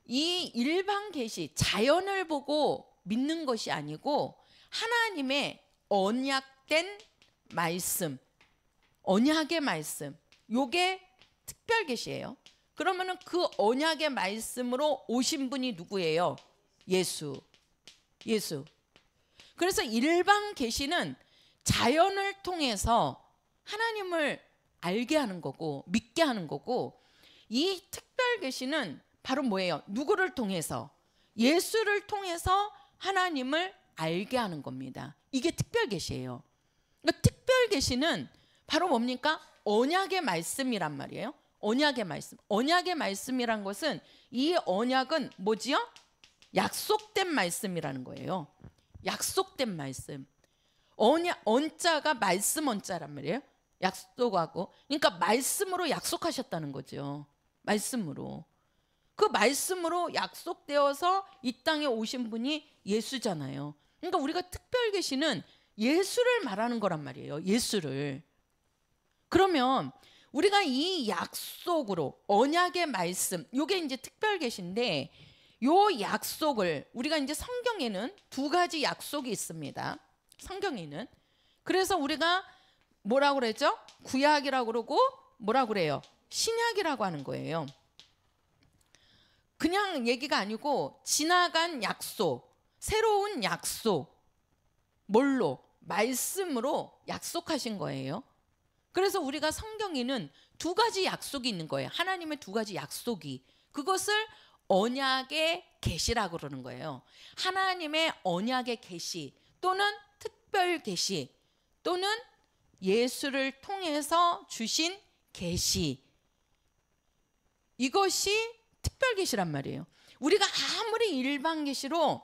이 일반 계시, 자연을 보고 믿는 것이 아니고 하나님의 언약된 말씀, 언약의 말씀, 요게 특별 계시예요. 그러면은 그 언약의 말씀으로 오신 분이 누구예요? 예수. 그래서 일반 계시는 자연을 통해서 하나님을 알게 하는 거고 믿게 하는 거고, 이 특별 계시는 바로 뭐예요? 누구를 통해서? 예수를 통해서 하나님을 알게 하는 겁니다. 이게 특별 계시예요. 그러니까 특별 계시는 바로 뭡니까? 언약의 말씀이란 말이에요. 언약의 말씀. 언약의 말씀이란 것은, 이 언약은 뭐지요? 약속된 말씀이라는 거예요. 약속된 말씀. 언자가 말씀 언자란 말이에요. 약속하고. 그러니까 말씀으로 약속하셨다는 거죠. 말씀으로. 그 말씀으로 약속되어서 이 땅에 오신 분이 예수잖아요. 그러니까 우리가 특별 계시는 예수를 말하는 거란 말이에요. 예수를. 그러면 우리가 이 약속으로, 언약의 말씀, 요게 이제 특별 계시인데, 요 약속을 우리가 이제 성경에는 두 가지 약속이 있습니다. 성경에는. 그래서 우리가 뭐라고 그러죠? 구약이라고 그러고 뭐라고 그래요? 신약이라고 하는 거예요. 그냥 얘기가 아니고 지나간 약속, 새로운 약속, 뭘로? 말씀으로 약속하신 거예요. 그래서 우리가 성경에는 두 가지 약속이 있는 거예요. 하나님의 두 가지 약속이. 그것을 언약의 계시라고 그러는 거예요. 하나님의 언약의 계시 또는 특별 계시 또는 예수를 통해서 주신 계시, 이것이 특별 계시란 말이에요. 우리가 아무리 일반 계시로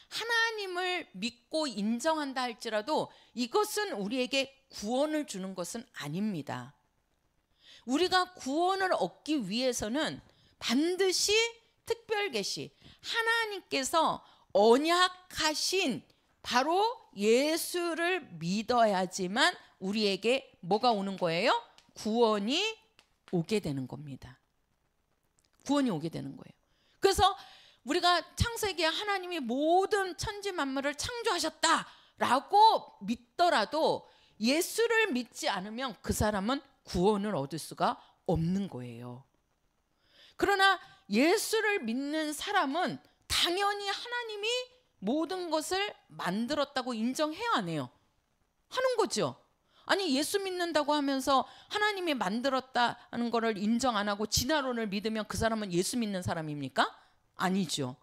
하나님을 믿고 인정한다 할지라도 이것은 우리에게 구원을 주는 것은 아닙니다. 우리가 구원을 얻기 위해서는 반드시 특별 계시, 하나님께서 언약하신 바로 예수를 믿어야지만 우리에게 뭐가 오는 거예요? 구원이 오게 되는 겁니다. 구원이 오게 되는 거예요. 그래서 우리가 창세기에 하나님이 모든 천지 만물을 창조하셨다라고 믿더라도 예수를 믿지 않으면 그 사람은 구원을 얻을 수가 없는 거예요. 그러나 예수를 믿는 사람은 당연히 하나님이 모든 것을 만들었다고 인정해야 안 해요? 하는 거죠. 아니, 예수 믿는다고 하면서 하나님이 만들었다는 거를 인정 안 하고 진화론을 믿으면 그 사람은 예수 믿는 사람입니까? 아니죠.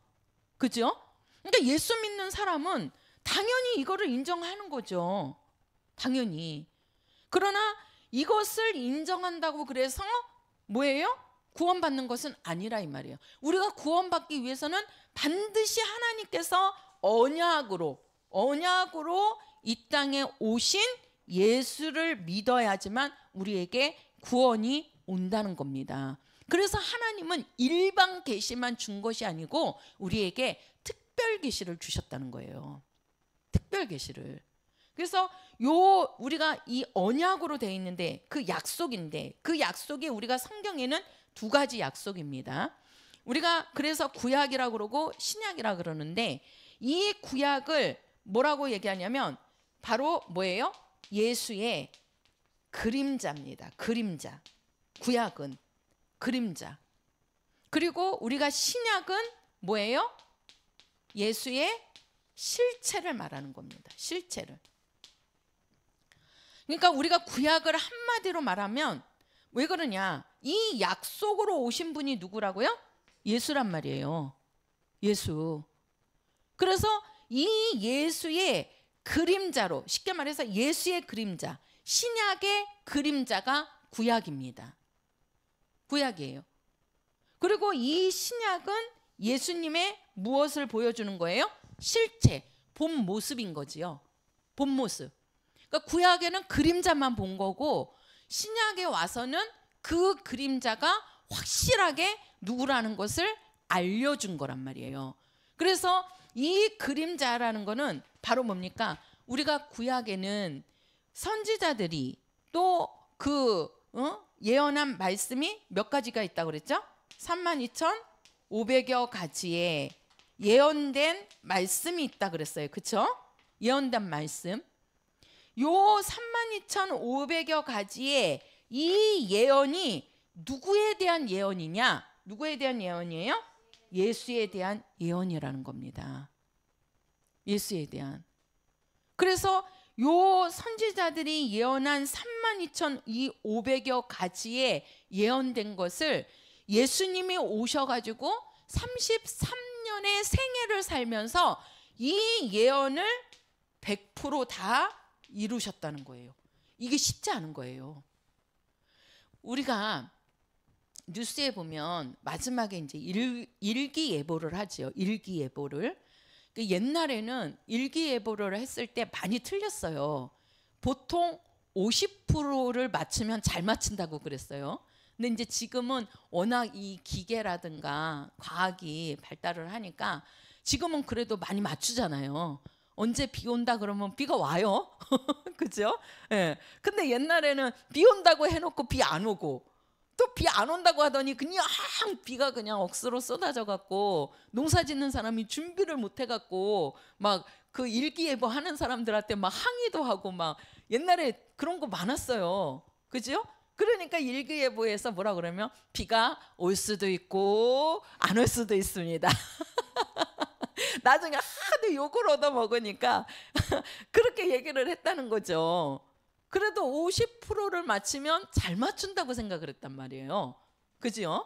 그죠? 그러니까 예수 믿는 사람은 당연히 이거를 인정하는 거죠. 당연히. 그러나 이것을 인정한다고 그래서 뭐예요? 구원받는 것은 아니라 이 말이에요. 우리가 구원받기 위해서는 반드시 하나님께서 언약으로 이 땅에 오신 예수를 믿어야지만 우리에게 구원이 온다는 겁니다. 그래서 하나님은 일반 계시만 준 것이 아니고 우리에게 특별 계시를 주셨다는 거예요. 특별 계시를. 그래서 우리가 이 언약으로 되어 있는데 그 약속인데 그 약속이 우리가 성경에는 두 가지 약속입니다. 우리가 그래서 구약이라고 그러고 신약이라고 그러는데 이 구약을 뭐라고 얘기하냐면 바로 뭐예요? 예수의 그림자입니다. 그림자. 구약은 그림자. 그리고 우리가 신약은 뭐예요? 예수의 실체를 말하는 겁니다. 실체를. 그러니까 우리가 구약을 한마디로 말하면 왜 그러냐? 이 약속으로 오신 분이 누구라고요? 예수란 말이에요. 예수. 그래서 이 예수의 그림자로, 쉽게 말해서 예수의 그림자, 신약의 그림자가 구약입니다. 구약이에요. 그리고 이 신약은 예수님의 무엇을 보여주는 거예요? 실체, 본 모습인 거지요. 본 모습. 그러니까 구약에는 그림자만 본 거고 신약에 와서는 그 그림자가 확실하게 누구라는 것을 알려준 거란 말이에요. 그래서 이 그림자라는 거는 바로 뭡니까? 우리가 구약에는 선지자들이 또 그 예언한 말씀이 몇 가지가 있다고 그랬죠? 32,500여 가지의 예언된 말씀이 있다 그랬어요. 그렇죠? 예언된 말씀. 요 32,500여 가지의 이 예언이 누구에 대한 예언이냐? 누구에 대한 예언이에요? 예수에 대한 예언이라는 겁니다. 예수에 대한. 그래서 요 선지자들이 예언한 32,500여 가지의 예언된 것을 예수님이 오셔가지고 33년의 생애를 살면서 이 예언을 100% 이루셨다는 거예요. 이게 쉽지 않은 거예요. 우리가 뉴스에 보면 마지막에 이제 일기예보를 하죠. 일기예보를. 옛날에는 일기예보를 했을 때 많이 틀렸어요. 보통 50%를 맞추면 잘 맞춘다고 그랬어요. 근데 이제 지금은 워낙 이 기계라든가 과학이 발달을 하니까 지금은 그래도 많이 맞추잖아요. 언제 비 온다 그러면 비가 와요. 그죠? 예. 근데 옛날에는 비 온다고 해놓고 비 안 오고 또 비 안 온다고 하더니 그냥 비가 그냥 억수로 쏟아져 갖고 농사 짓는 사람이 준비를 못 해 갖고 막 그 일기예보 하는 사람들한테 막 항의도 하고 막 옛날에 그런 거 많았어요. 그죠? 그러니까 일기예보에서 뭐라 그러면 비가 올 수도 있고 안 올 수도 있습니다. 나중에 하도 욕을 얻어먹으니까 그렇게 얘기를 했다는 거죠. 그래도 50%를 맞추면 잘 맞춘다고 생각을 했단 말이에요. 그죠?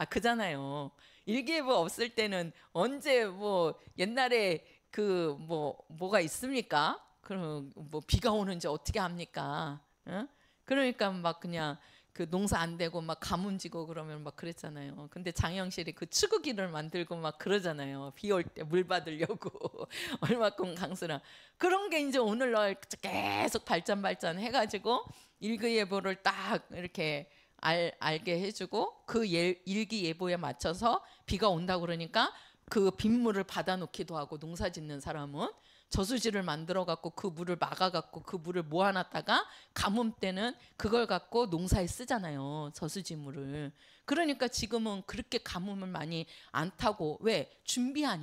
그잖아요. 일기예보 없을 때는 언제 뭐 옛날에 그 뭐가 있습니까? 그럼 뭐 비가 오는지 어떻게 합니까? 응? 그러니까 막 그냥 그 농사 안 되고 막 가뭄 지고 그러면 막 그랬잖아요. 근데 장영실이 그 추구기를 만들고 막 그러잖아요. 비 올 때 물 받으려고 얼마큼 강수나 그런 게 이제 오늘날 계속 발전 해가지고 일기예보를 딱 이렇게 알게 해주고 그 일기예보에 맞춰서 비가 온다고 그러니까 그 빗물을 받아놓기도 하고 농사 짓는 사람은 저수지를 만들어 갖고 그 물을 막아 갖고 그 물을 모아놨다가 가뭄 때는 그걸 갖고 농사에 쓰잖아요. 저수지 물을. 그러니까 지금은 그렇게 가뭄을 많이 안 타고 왜? 준비해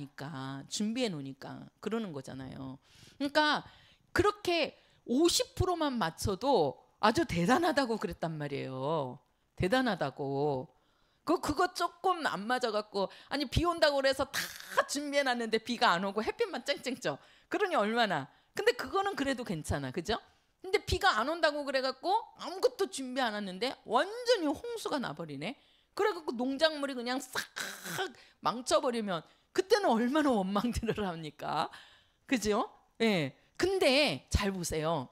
놓으니까 그러는 거잖아요. 그러니까 그렇게 50%만 맞춰도 아주 대단하다고 그랬단 말이에요. 대단하다고. 그거 조금 안 맞아갖고 아니 비 온다고 그래서 다 준비해놨는데 비가 안 오고 햇빛만 쨍쨍 쪄. 그러니 얼마나. 근데 그거는 그래도 괜찮아. 그죠? 근데 비가 안 온다고 그래갖고 아무것도 준비 안 했는데 완전히 홍수가 나버리네. 그래갖고 농작물이 그냥 싹 망쳐버리면 그때는 얼마나 원망들을 합니까? 그죠? 예. 근데 잘 보세요.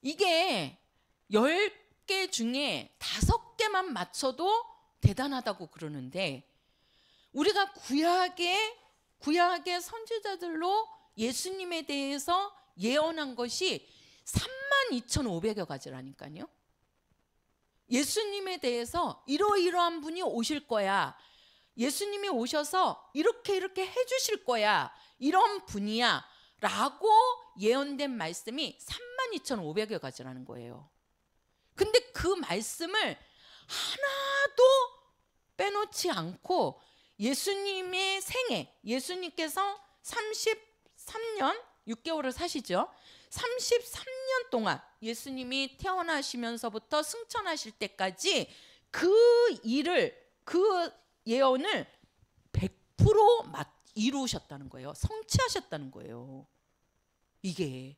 이게 10개 중에 5개만 맞춰도 대단하다고 그러는데 우리가 구약의 선지자들로 예수님에 대해서 예언한 것이 32,500여 가지라니까요. 예수님에 대해서 이러이러한 분이 오실 거야. 예수님이 오셔서 이렇게 해주실 거야. 이런 분이야. 라고 예언된 말씀이 32,500여 가지라는 거예요. 근데 그 말씀을 하나도 빼놓지 않고 예수님의 생애, 예수님께서 33년 6개월을 사시죠. 33년 동안 예수님이 태어나시면서부터 승천하실 때까지 그 예언을 100% 이루셨다는 거예요. 성취하셨다는 거예요. 이게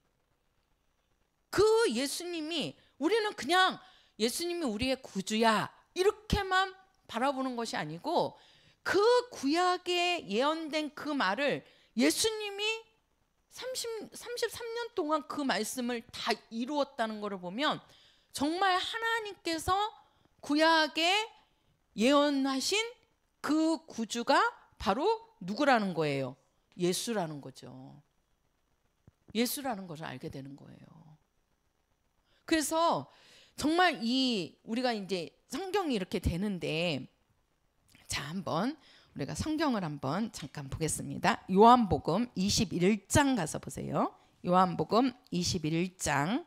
그 예수님이 우리는 그냥 예수님이 우리의 구주야 이렇게만 바라보는 것이 아니고 그 구약에 예언된 그 말을 예수님이 33년 동안 그 말씀을 다 이루었다는 것을 보면 정말 하나님께서 구약에 예언하신 그 구주가 바로 누구라는 거예요? 예수라는 거죠. 예수라는 것을 알게 되는 거예요. 그래서 정말 우리가 이제 성경이 이렇게 되는데 자, 한번 우리가 성경을 한번 잠깐 보겠습니다. 요한복음 21장 가서 보세요. 요한복음 21장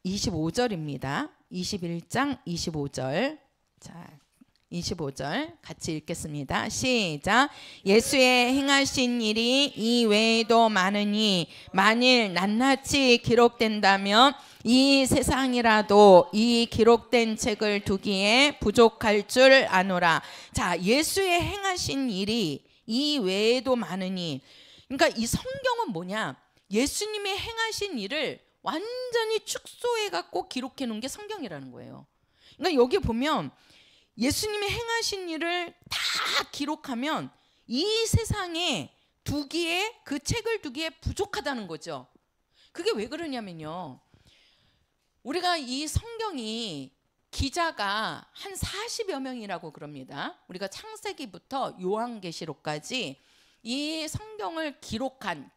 25절입니다. 21장 25절. 자, 25절 같이 읽겠습니다. 시작. 예수의 행하신 일이 이 외에도 많으니 만일 낱낱이 기록된다면 이 세상이라도 이 기록된 책을 두기에 부족할 줄 아노라. 자, 예수의 행하신 일이 이 외에도 많으니, 그러니까 이 성경은 뭐냐? 예수님의 행하신 일을 완전히 축소해 갖고 기록해 놓은 게 성경이라는 거예요. 그러니까 여기 보면 예수님이 행하신 일을 다 기록하면 이 세상에 두기에 그 책을 두기에 부족하다는 거죠. 그게 왜 그러냐면요. 우리가 이 성경이 기자가 한 40여 명이라고 그럽니다. 우리가 창세기부터 요한계시록까지 이 성경을 기록한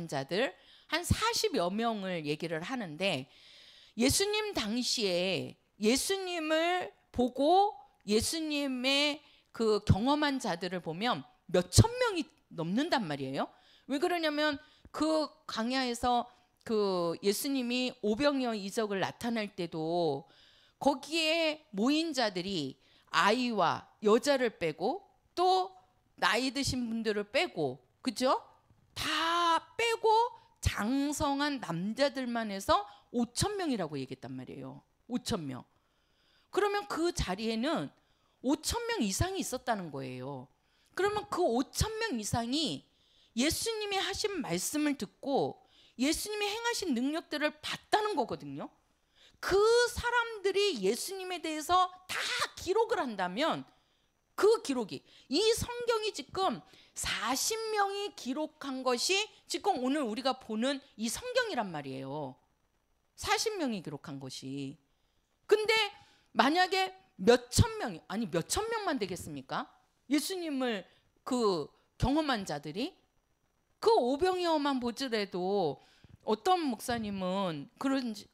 자들 한 40여 명을 얘기를 하는데 예수님 당시에 예수님을 보고 예수님의 그 경험한 자들을 보면 몇천 명이 넘는단 말이에요. 왜 그러냐면 그 광야에서 그 예수님이 오병이어 이적을 나타낼 때도 거기에 모인 자들이 아이와 여자를 빼고 또 나이 드신 분들을 빼고 그죠? 다 빼고 장성한 남자들만 해서 5,000명이라고 얘기했단 말이에요. 5,000명. 그러면 그 자리에는 5,000명 이상이 있었다는 거예요. 그러면 그 5,000명 이상이 예수님이 하신 말씀을 듣고 예수님이 행하신 능력들을 봤다는 거거든요. 그 사람들이 예수님에 대해서 다 기록을 한다면 그 기록이, 이 성경이 지금 40명이 기록한 것이 지금 오늘 우리가 보는 이 성경이란 말이에요. 40명이 기록한 것이. 근데 만약에 몇천 명이, 아니 몇천 명만 되겠습니까? 예수님을 그 경험한 자들이. 그 오병이어만 보더라도 어떤 목사님은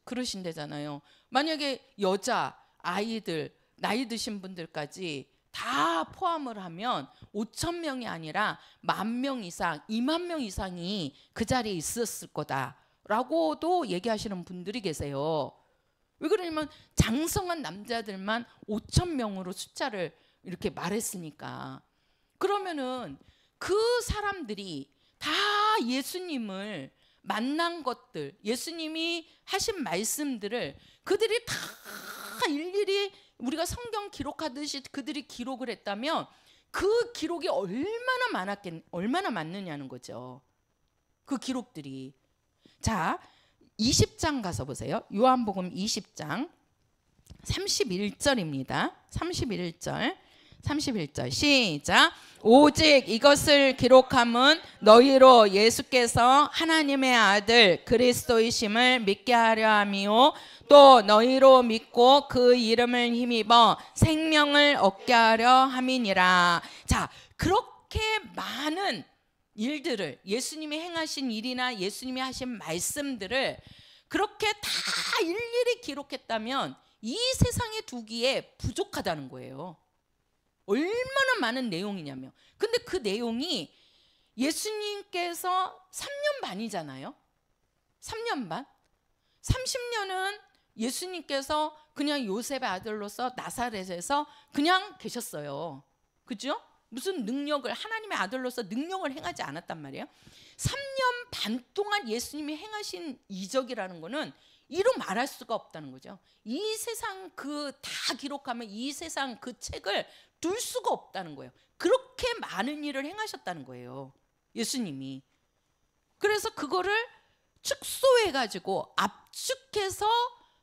그러신대잖아요. 만약에 여자, 아이들, 나이 드신 분들까지 다 포함을 하면 5천 명이 아니라 10,000명 이상, 20,000명 이상이 그 자리에 있었을 거다라고도 얘기하시는 분들이 계세요. 왜 그러냐면 장성한 남자들만 5,000명으로 숫자를 이렇게 말했으니까. 그러면은 그 사람들이 다 예수님을 만난 것들, 예수님이 하신 말씀들을 그들이 다 일일이 우리가 성경 기록하듯이 그들이 기록을 했다면 그 기록이 얼마나 많느냐는 거죠. 그 기록들이. 자, 20장 가서 보세요. 요한복음 20장 31절입니다. 31절 시작. 오직 이것을 기록함은 너희로 예수께서 하나님의 아들 그리스도이심을 믿게 하려 함이요 또 너희로 믿고 그 이름을 힘입어 생명을 얻게 하려 함이니라. 자, 그렇게 많은 일들을, 예수님이 행하신 일이나 예수님이 하신 말씀들을 그렇게 다 일일이 기록했다면 이 세상에 두기에 부족하다는 거예요. 얼마나 많은 내용이냐면. 근데 그 내용이 예수님께서 3년 반이잖아요. 3년 반. 30년은 예수님께서 그냥 요셉의 아들로서 나사렛에서 그냥 계셨어요. 그죠? 무슨 능력을, 하나님의 아들로서 능력을 행하지 않았단 말이에요. 3년 반 동안 예수님이 행하신 이적이라는 거는 이루 말할 수가 없다는 거죠. 이 세상 그 다 기록하면 이 세상 그 책을 둘 수가 없다는 거예요. 그렇게 많은 일을 행하셨다는 거예요, 예수님이. 그래서 그거를 축소해가지고 압축해서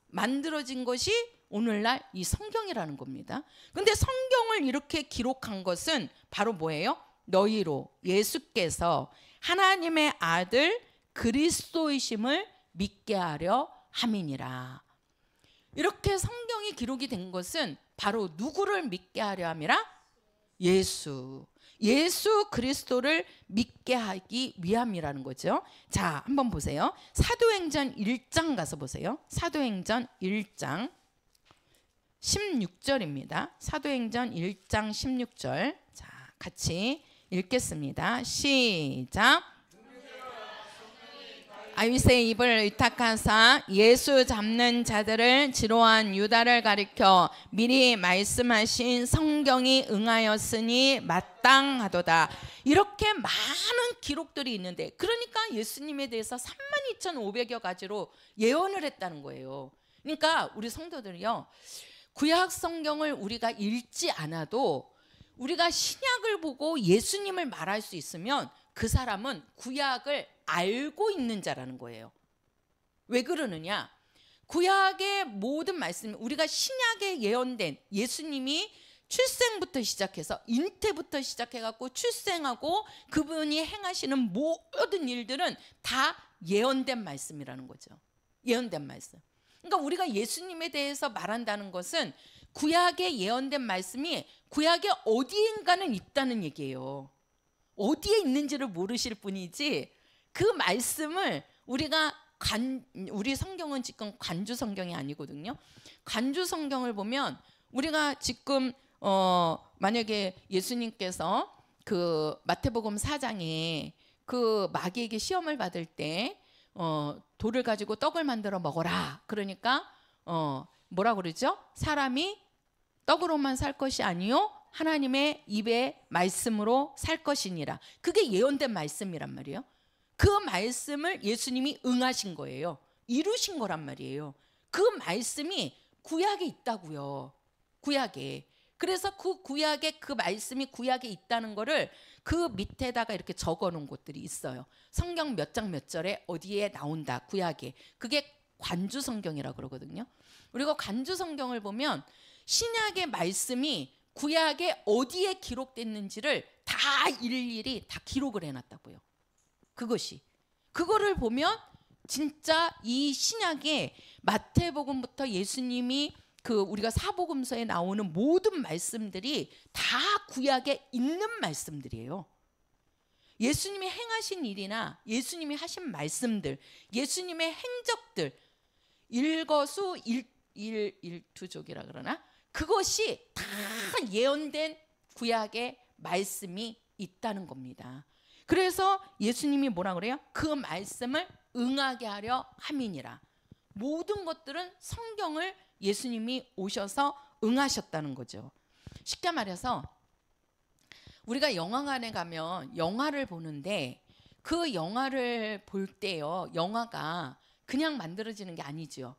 만들어진 것이 오늘날 이 성경이라는 겁니다. 근데 성경을 이렇게 기록한 것은 바로 뭐예요? 너희로 예수께서 하나님의 아들 그리스도이심을 믿게 하려 함이니라. 이렇게 성경이 기록이 된 것은 바로 누구를 믿게 하려 함이라? 예수 그리스도를 믿게 하기 위함이라는 거죠. 자, 한번 보세요. 사도행전 1장 가서 보세요. 사도행전 1장 16절입니다. 사도행전 1장 16절. 자, 같이 읽겠습니다. 시작. 아윗의 입을 의탁하사 예수 잡는 자들을 지로한 유다를 가리켜 미리 말씀하신 성경이 응하였으니 마땅하도다. 이렇게 많은 기록들이 있는데, 그러니까 예수님에 대해서 32,500여 가지로 예언을 했다는 거예요. 그러니까 우리 성도들이요, 구약 성경을 우리가 읽지 않아도 우리가 신약을 보고 예수님을 말할 수 있으면 그 사람은 구약을 알고 있는 자라는 거예요. 왜 그러느냐? 구약의 모든 말씀, 우리가 신약에 예언된 예수님이 출생부터 시작해서 잉태부터 시작해갖고 출생하고 그분이 행하시는 모든 일들은 다 예언된 말씀이라는 거죠. 예언된 말씀. 그러니까 우리가 예수님에 대해서 말한다는 것은 구약에 예언된 말씀이 구약의 어디인가는 있다는 얘기예요. 어디에 있는지를 모르실 뿐이지 그 말씀을 우리가 우리 성경은 지금 관주 성경이 아니거든요. 관주 성경을 보면 우리가 지금 만약에 예수님께서 그 마태복음 4장에 그 마귀에게 시험을 받을 때 돌을 가지고 떡을 만들어 먹어라. 그러니까 뭐라 그러죠? 사람이 떡으로만 살 것이 아니요 하나님의 입의 말씀으로 살 것이니라. 그게 예언된 말씀이란 말이에요. 그 말씀을 예수님이 응하신 거예요. 이루신 거란 말이에요. 그 말씀이 구약에 있다고요. 구약에. 그래서 그 구약에 그 말씀이 구약에 있다는 거를 그 밑에다가 이렇게 적어 놓은 곳들이 있어요. 성경 몇 장 몇 절에 어디에 나온다. 구약에. 그게 관주 성경이라고 그러거든요. 우리가 관주 성경을 보면 신약의 말씀이 구약에 어디에 기록됐는지를 다 일일이 다 기록을 해놨다고요. 그거를 보면 진짜 이 신약에 마태복음부터 예수님이 우리가 사복음서에 나오는 모든 말씀들이 다 구약에 있는 말씀들이에요. 예수님이 행하신 일이나 예수님이 하신 말씀들, 예수님의 행적들, 일거수일투족이라 그러나 그것이 다 예언된 구약의 말씀이 있다는 겁니다. 그래서 예수님이 뭐라 그래요? 그 말씀을 응하게 하려 함이니라. 모든 것들은 성경을 예수님이 오셔서 응하셨다는 거죠. 쉽게 말해서 우리가 영화관에 가면 영화를 보는데 그 영화를 볼 때요, 영화가 그냥 만들어지는 게 아니죠.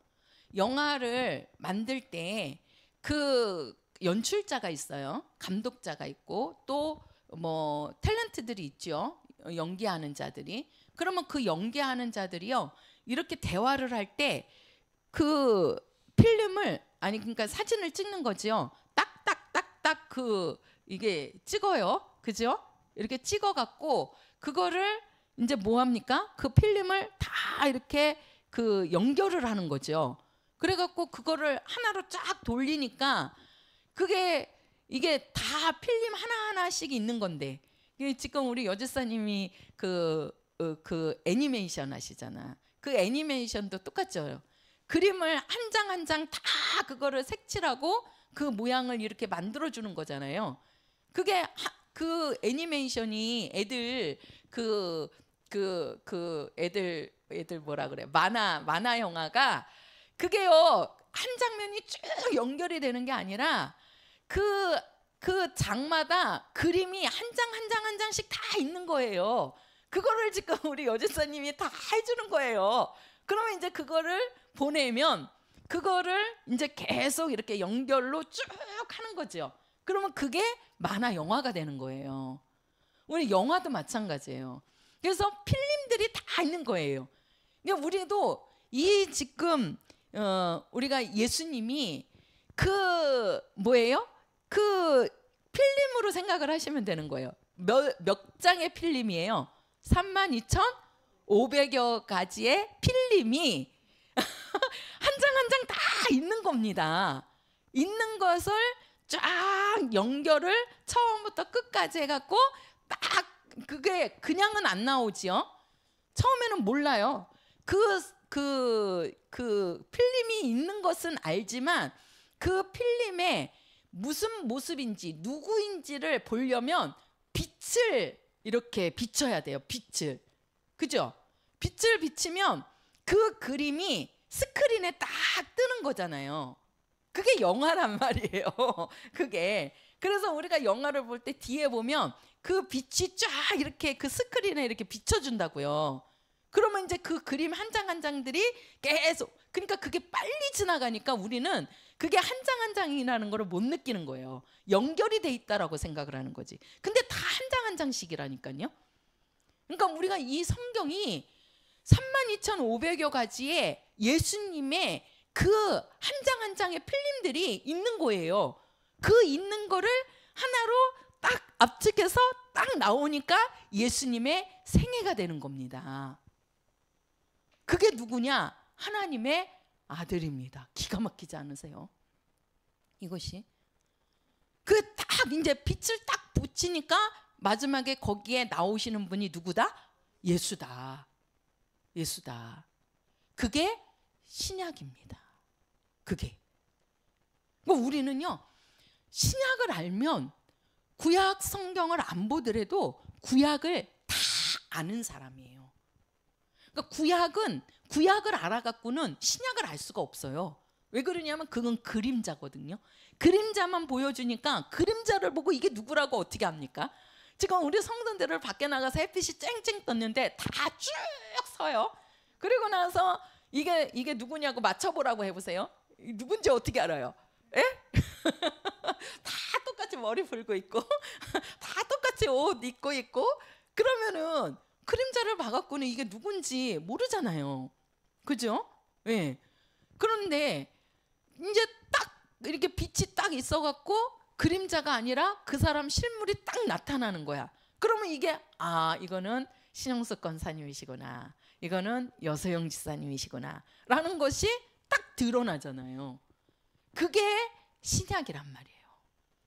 영화를 만들 때 그 연출자가 있어요. 감독자가 있고 또 뭐 탤런트들이 있죠. 연기하는 자들이. 그러면 그 연기하는 자들이요, 이렇게 대화를 할 때 그 필름을 그러니까 사진을 찍는 거지요. 딱딱딱딱 이게 찍어요. 그죠? 이렇게 찍어 갖고 그거를 이제 뭐 합니까? 그 필름을 다 이렇게 연결을 하는 거죠. 그래 갖고 그거를 하나로 쫙 돌리니까 이게 다 필름 하나하나씩 있는 건데, 지금 우리 여지사님이 애니메이션 하시잖아. 그 애니메이션도 똑같죠. 그림을 한 장 한 장 다 그거를 색칠하고 그 모양을 이렇게 만들어 주는 거잖아요. 그게 그 애니메이션이 애들 애들 뭐라 그래, 만화 영화가 그게요, 한 장면이 쭉 연결이 되는 게 아니라 그 장마다 그림이 한 장 한 장 한 장씩 다 있는 거예요. 그거를 지금 우리 여지사님이 다 해주는 거예요. 그러면 이제 그거를 보내면 그거를 이제 계속 이렇게 연결로 쭉 하는 거죠. 그러면 그게 만화 영화가 되는 거예요. 우리 영화도 마찬가지예요. 그래서 필름들이 다 있는 거예요. 그러니까 우리도 이 지금 우리가 예수님이 뭐예요? 필름으로 생각을 하시면 되는 거예요. 몇 장의 필름이에요? 32,500여 가지의 필름이 한 장 한 장 다 있는 겁니다. 있는 것을 쫙 연결을 처음부터 끝까지 해갖고 딱 그게 그냥은 안 나오지요. 처음에는 몰라요. 필름이 있는 것은 알지만 그 필름에 무슨 모습인지 누구인지를 보려면 빛을 이렇게 비춰야 돼요. 빛을. 그죠? 빛을 비치면 그 그림이 스크린에 딱 뜨는 거잖아요. 그게 영화란 말이에요. 그게. 그래서 우리가 영화를 볼 때 뒤에 보면 그 빛이 쫙 이렇게 그 스크린에 이렇게 비춰준다고요. 그러면 이제 그 그림 한 장 한 장들이 계속, 그러니까 그게 빨리 지나가니까 우리는 그게 한 장 한 장이라는 걸 못 느끼는 거예요. 연결이 돼 있다라고 생각을 하는 거지. 근데 다 한 장 한 장씩이라니까요. 그러니까 우리가 이 성경이 32,500여 가지의 예수님의 그 한 장 한 장의 필름들이 있는 거예요. 그 있는 거를 하나로 딱 압축해서 딱 나오니까 예수님의 생애가 되는 겁니다. 그게 누구냐? 하나님의 아들입니다. 기가 막히지 않으세요? 이것이 딱 이제 빛을 딱 붙이니까 마지막에 거기에 나오시는 분이 누구다? 예수다. 예수다. 그게 신약입니다. 그게. 우리는요, 신약을 알면 구약 성경을 안 보더라도 구약을 다 아는 사람이에요. 그러니까 구약을 알아갖고는 신약을 알 수가 없어요. 왜 그러냐면 그건 그림자거든요. 그림자만 보여주니까 그림자를 보고 이게 누구라고 어떻게 합니까? 지금 우리 성도들을 밖에 나가서 햇빛이 쨍쨍 떴는데 다 쭉 서요. 그리고 나서 이게 누구냐고 맞춰보라고 해보세요. 누군지 어떻게 알아요? 에? 다 똑같이 머리 풀고 있고 다 똑같이 옷 입고 있고, 그러면은 그림자를 봐갖고는 이게 누군지 모르잖아요. 그죠? 예. 그런데 이제 딱 이렇게 빛이 딱 있어갖고 그림자가 아니라 그 사람 실물이 딱 나타나는 거야. 그러면 이게 이거는 신영숙 권사님이시구나, 이거는 여서영 지사님이시구나 라는 것이 딱 드러나잖아요. 그게 신약이란 말이에요.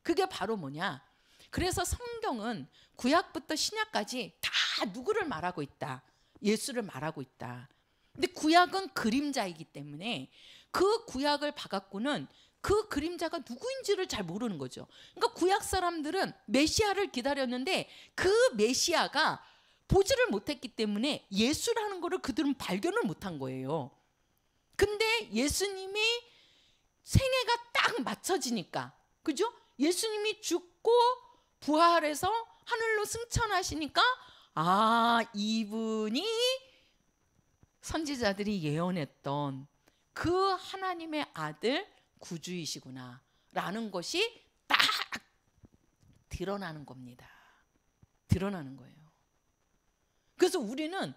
그게 바로 뭐냐, 그래서 성경은 구약부터 신약까지 다 누구를 말하고 있다? 예수를 말하고 있다. 근데 구약은 그림자이기 때문에 그 구약을 봐갖고는 그 그림자가 누구인지를 잘 모르는 거죠. 그러니까 구약 사람들은 메시아를 기다렸는데 그 메시아가 보지를 못했기 때문에 예수라는 거를 그들은 발견을 못한 거예요. 근데 예수님이 생애가 딱 맞춰지니까, 그죠? 예수님이 죽고 부활해서 하늘로 승천하시니까 이분이 선지자들이 예언했던 그 하나님의 아들 구주이시구나 라는 것이 딱 드러나는 겁니다. 드러나는 거예요. 그래서 우리는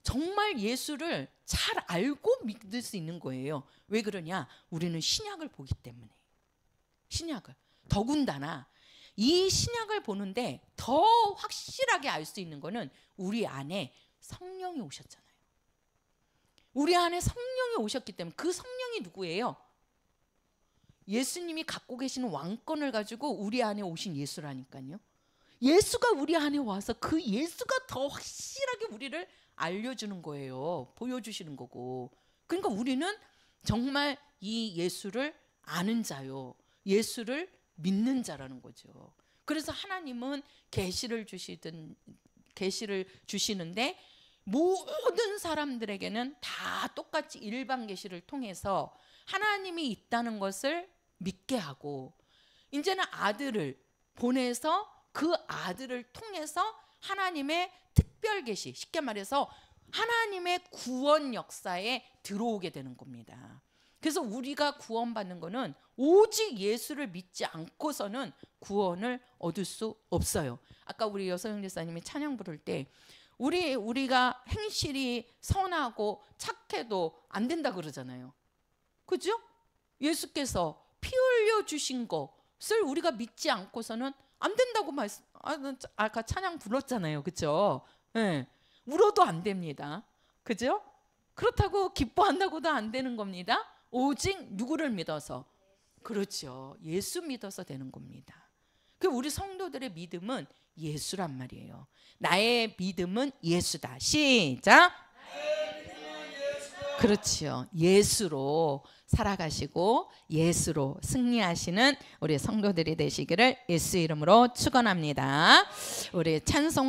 정말 예수를 잘 알고 믿을 수 있는 거예요. 왜 그러냐? 우리는 신약을 보기 때문에. 신약을. 더군다나 이 신약을 보는데 더 확실하게 알 수 있는 거는 우리 안에 성령이 오셨잖아요. 우리 안에 성령이 오셨기 때문에. 그 성령이 누구예요? 예수님이 갖고 계시는 왕권을 가지고 우리 안에 오신 예수라니까요. 예수가 우리 안에 와서 그 예수가 더 확실하게 우리를 알려주는 거예요. 보여주시는 거고. 그러니까 우리는 정말 이 예수를 아는 자요, 예수를 믿는 자라는 거죠. 그래서 하나님은 계시를 주시는데 모든 사람들에게는 다 똑같이 일반 계시를 통해서 하나님이 있다는 것을 믿게 하고, 이제는 아들을 보내서 그 아들을 통해서 하나님의 특별 계시, 쉽게 말해서 하나님의 구원 역사에 들어오게 되는 겁니다. 그래서 우리가 구원받는 거는 오직 예수를 믿지 않고서는 구원을 얻을 수 없어요. 아까 우리 여서영 지사님이 찬양 부를 때 우리가 행실이 선하고 착해도 안 된다 그러잖아요. 그죠? 예수께서 피 흘려 주신 것을 우리가 믿지 않고서는 안 된다고 아까 찬양 불렀잖아요. 그죠? 네. 울어도 안 됩니다. 그죠? 그렇다고 기뻐한다고도 안 되는 겁니다. 오직 누구를 믿어서? 그렇죠. 예수 믿어서 되는 겁니다. 그 우리 성도들의 믿음은 예수란 말이에요. 나의 믿음은 예수다. 시작. 그렇죠. 예수로 살아가시고 예수로 승리하시는 우리 성도들이 되시기를 예수 이름으로 축원합니다. 우리 찬송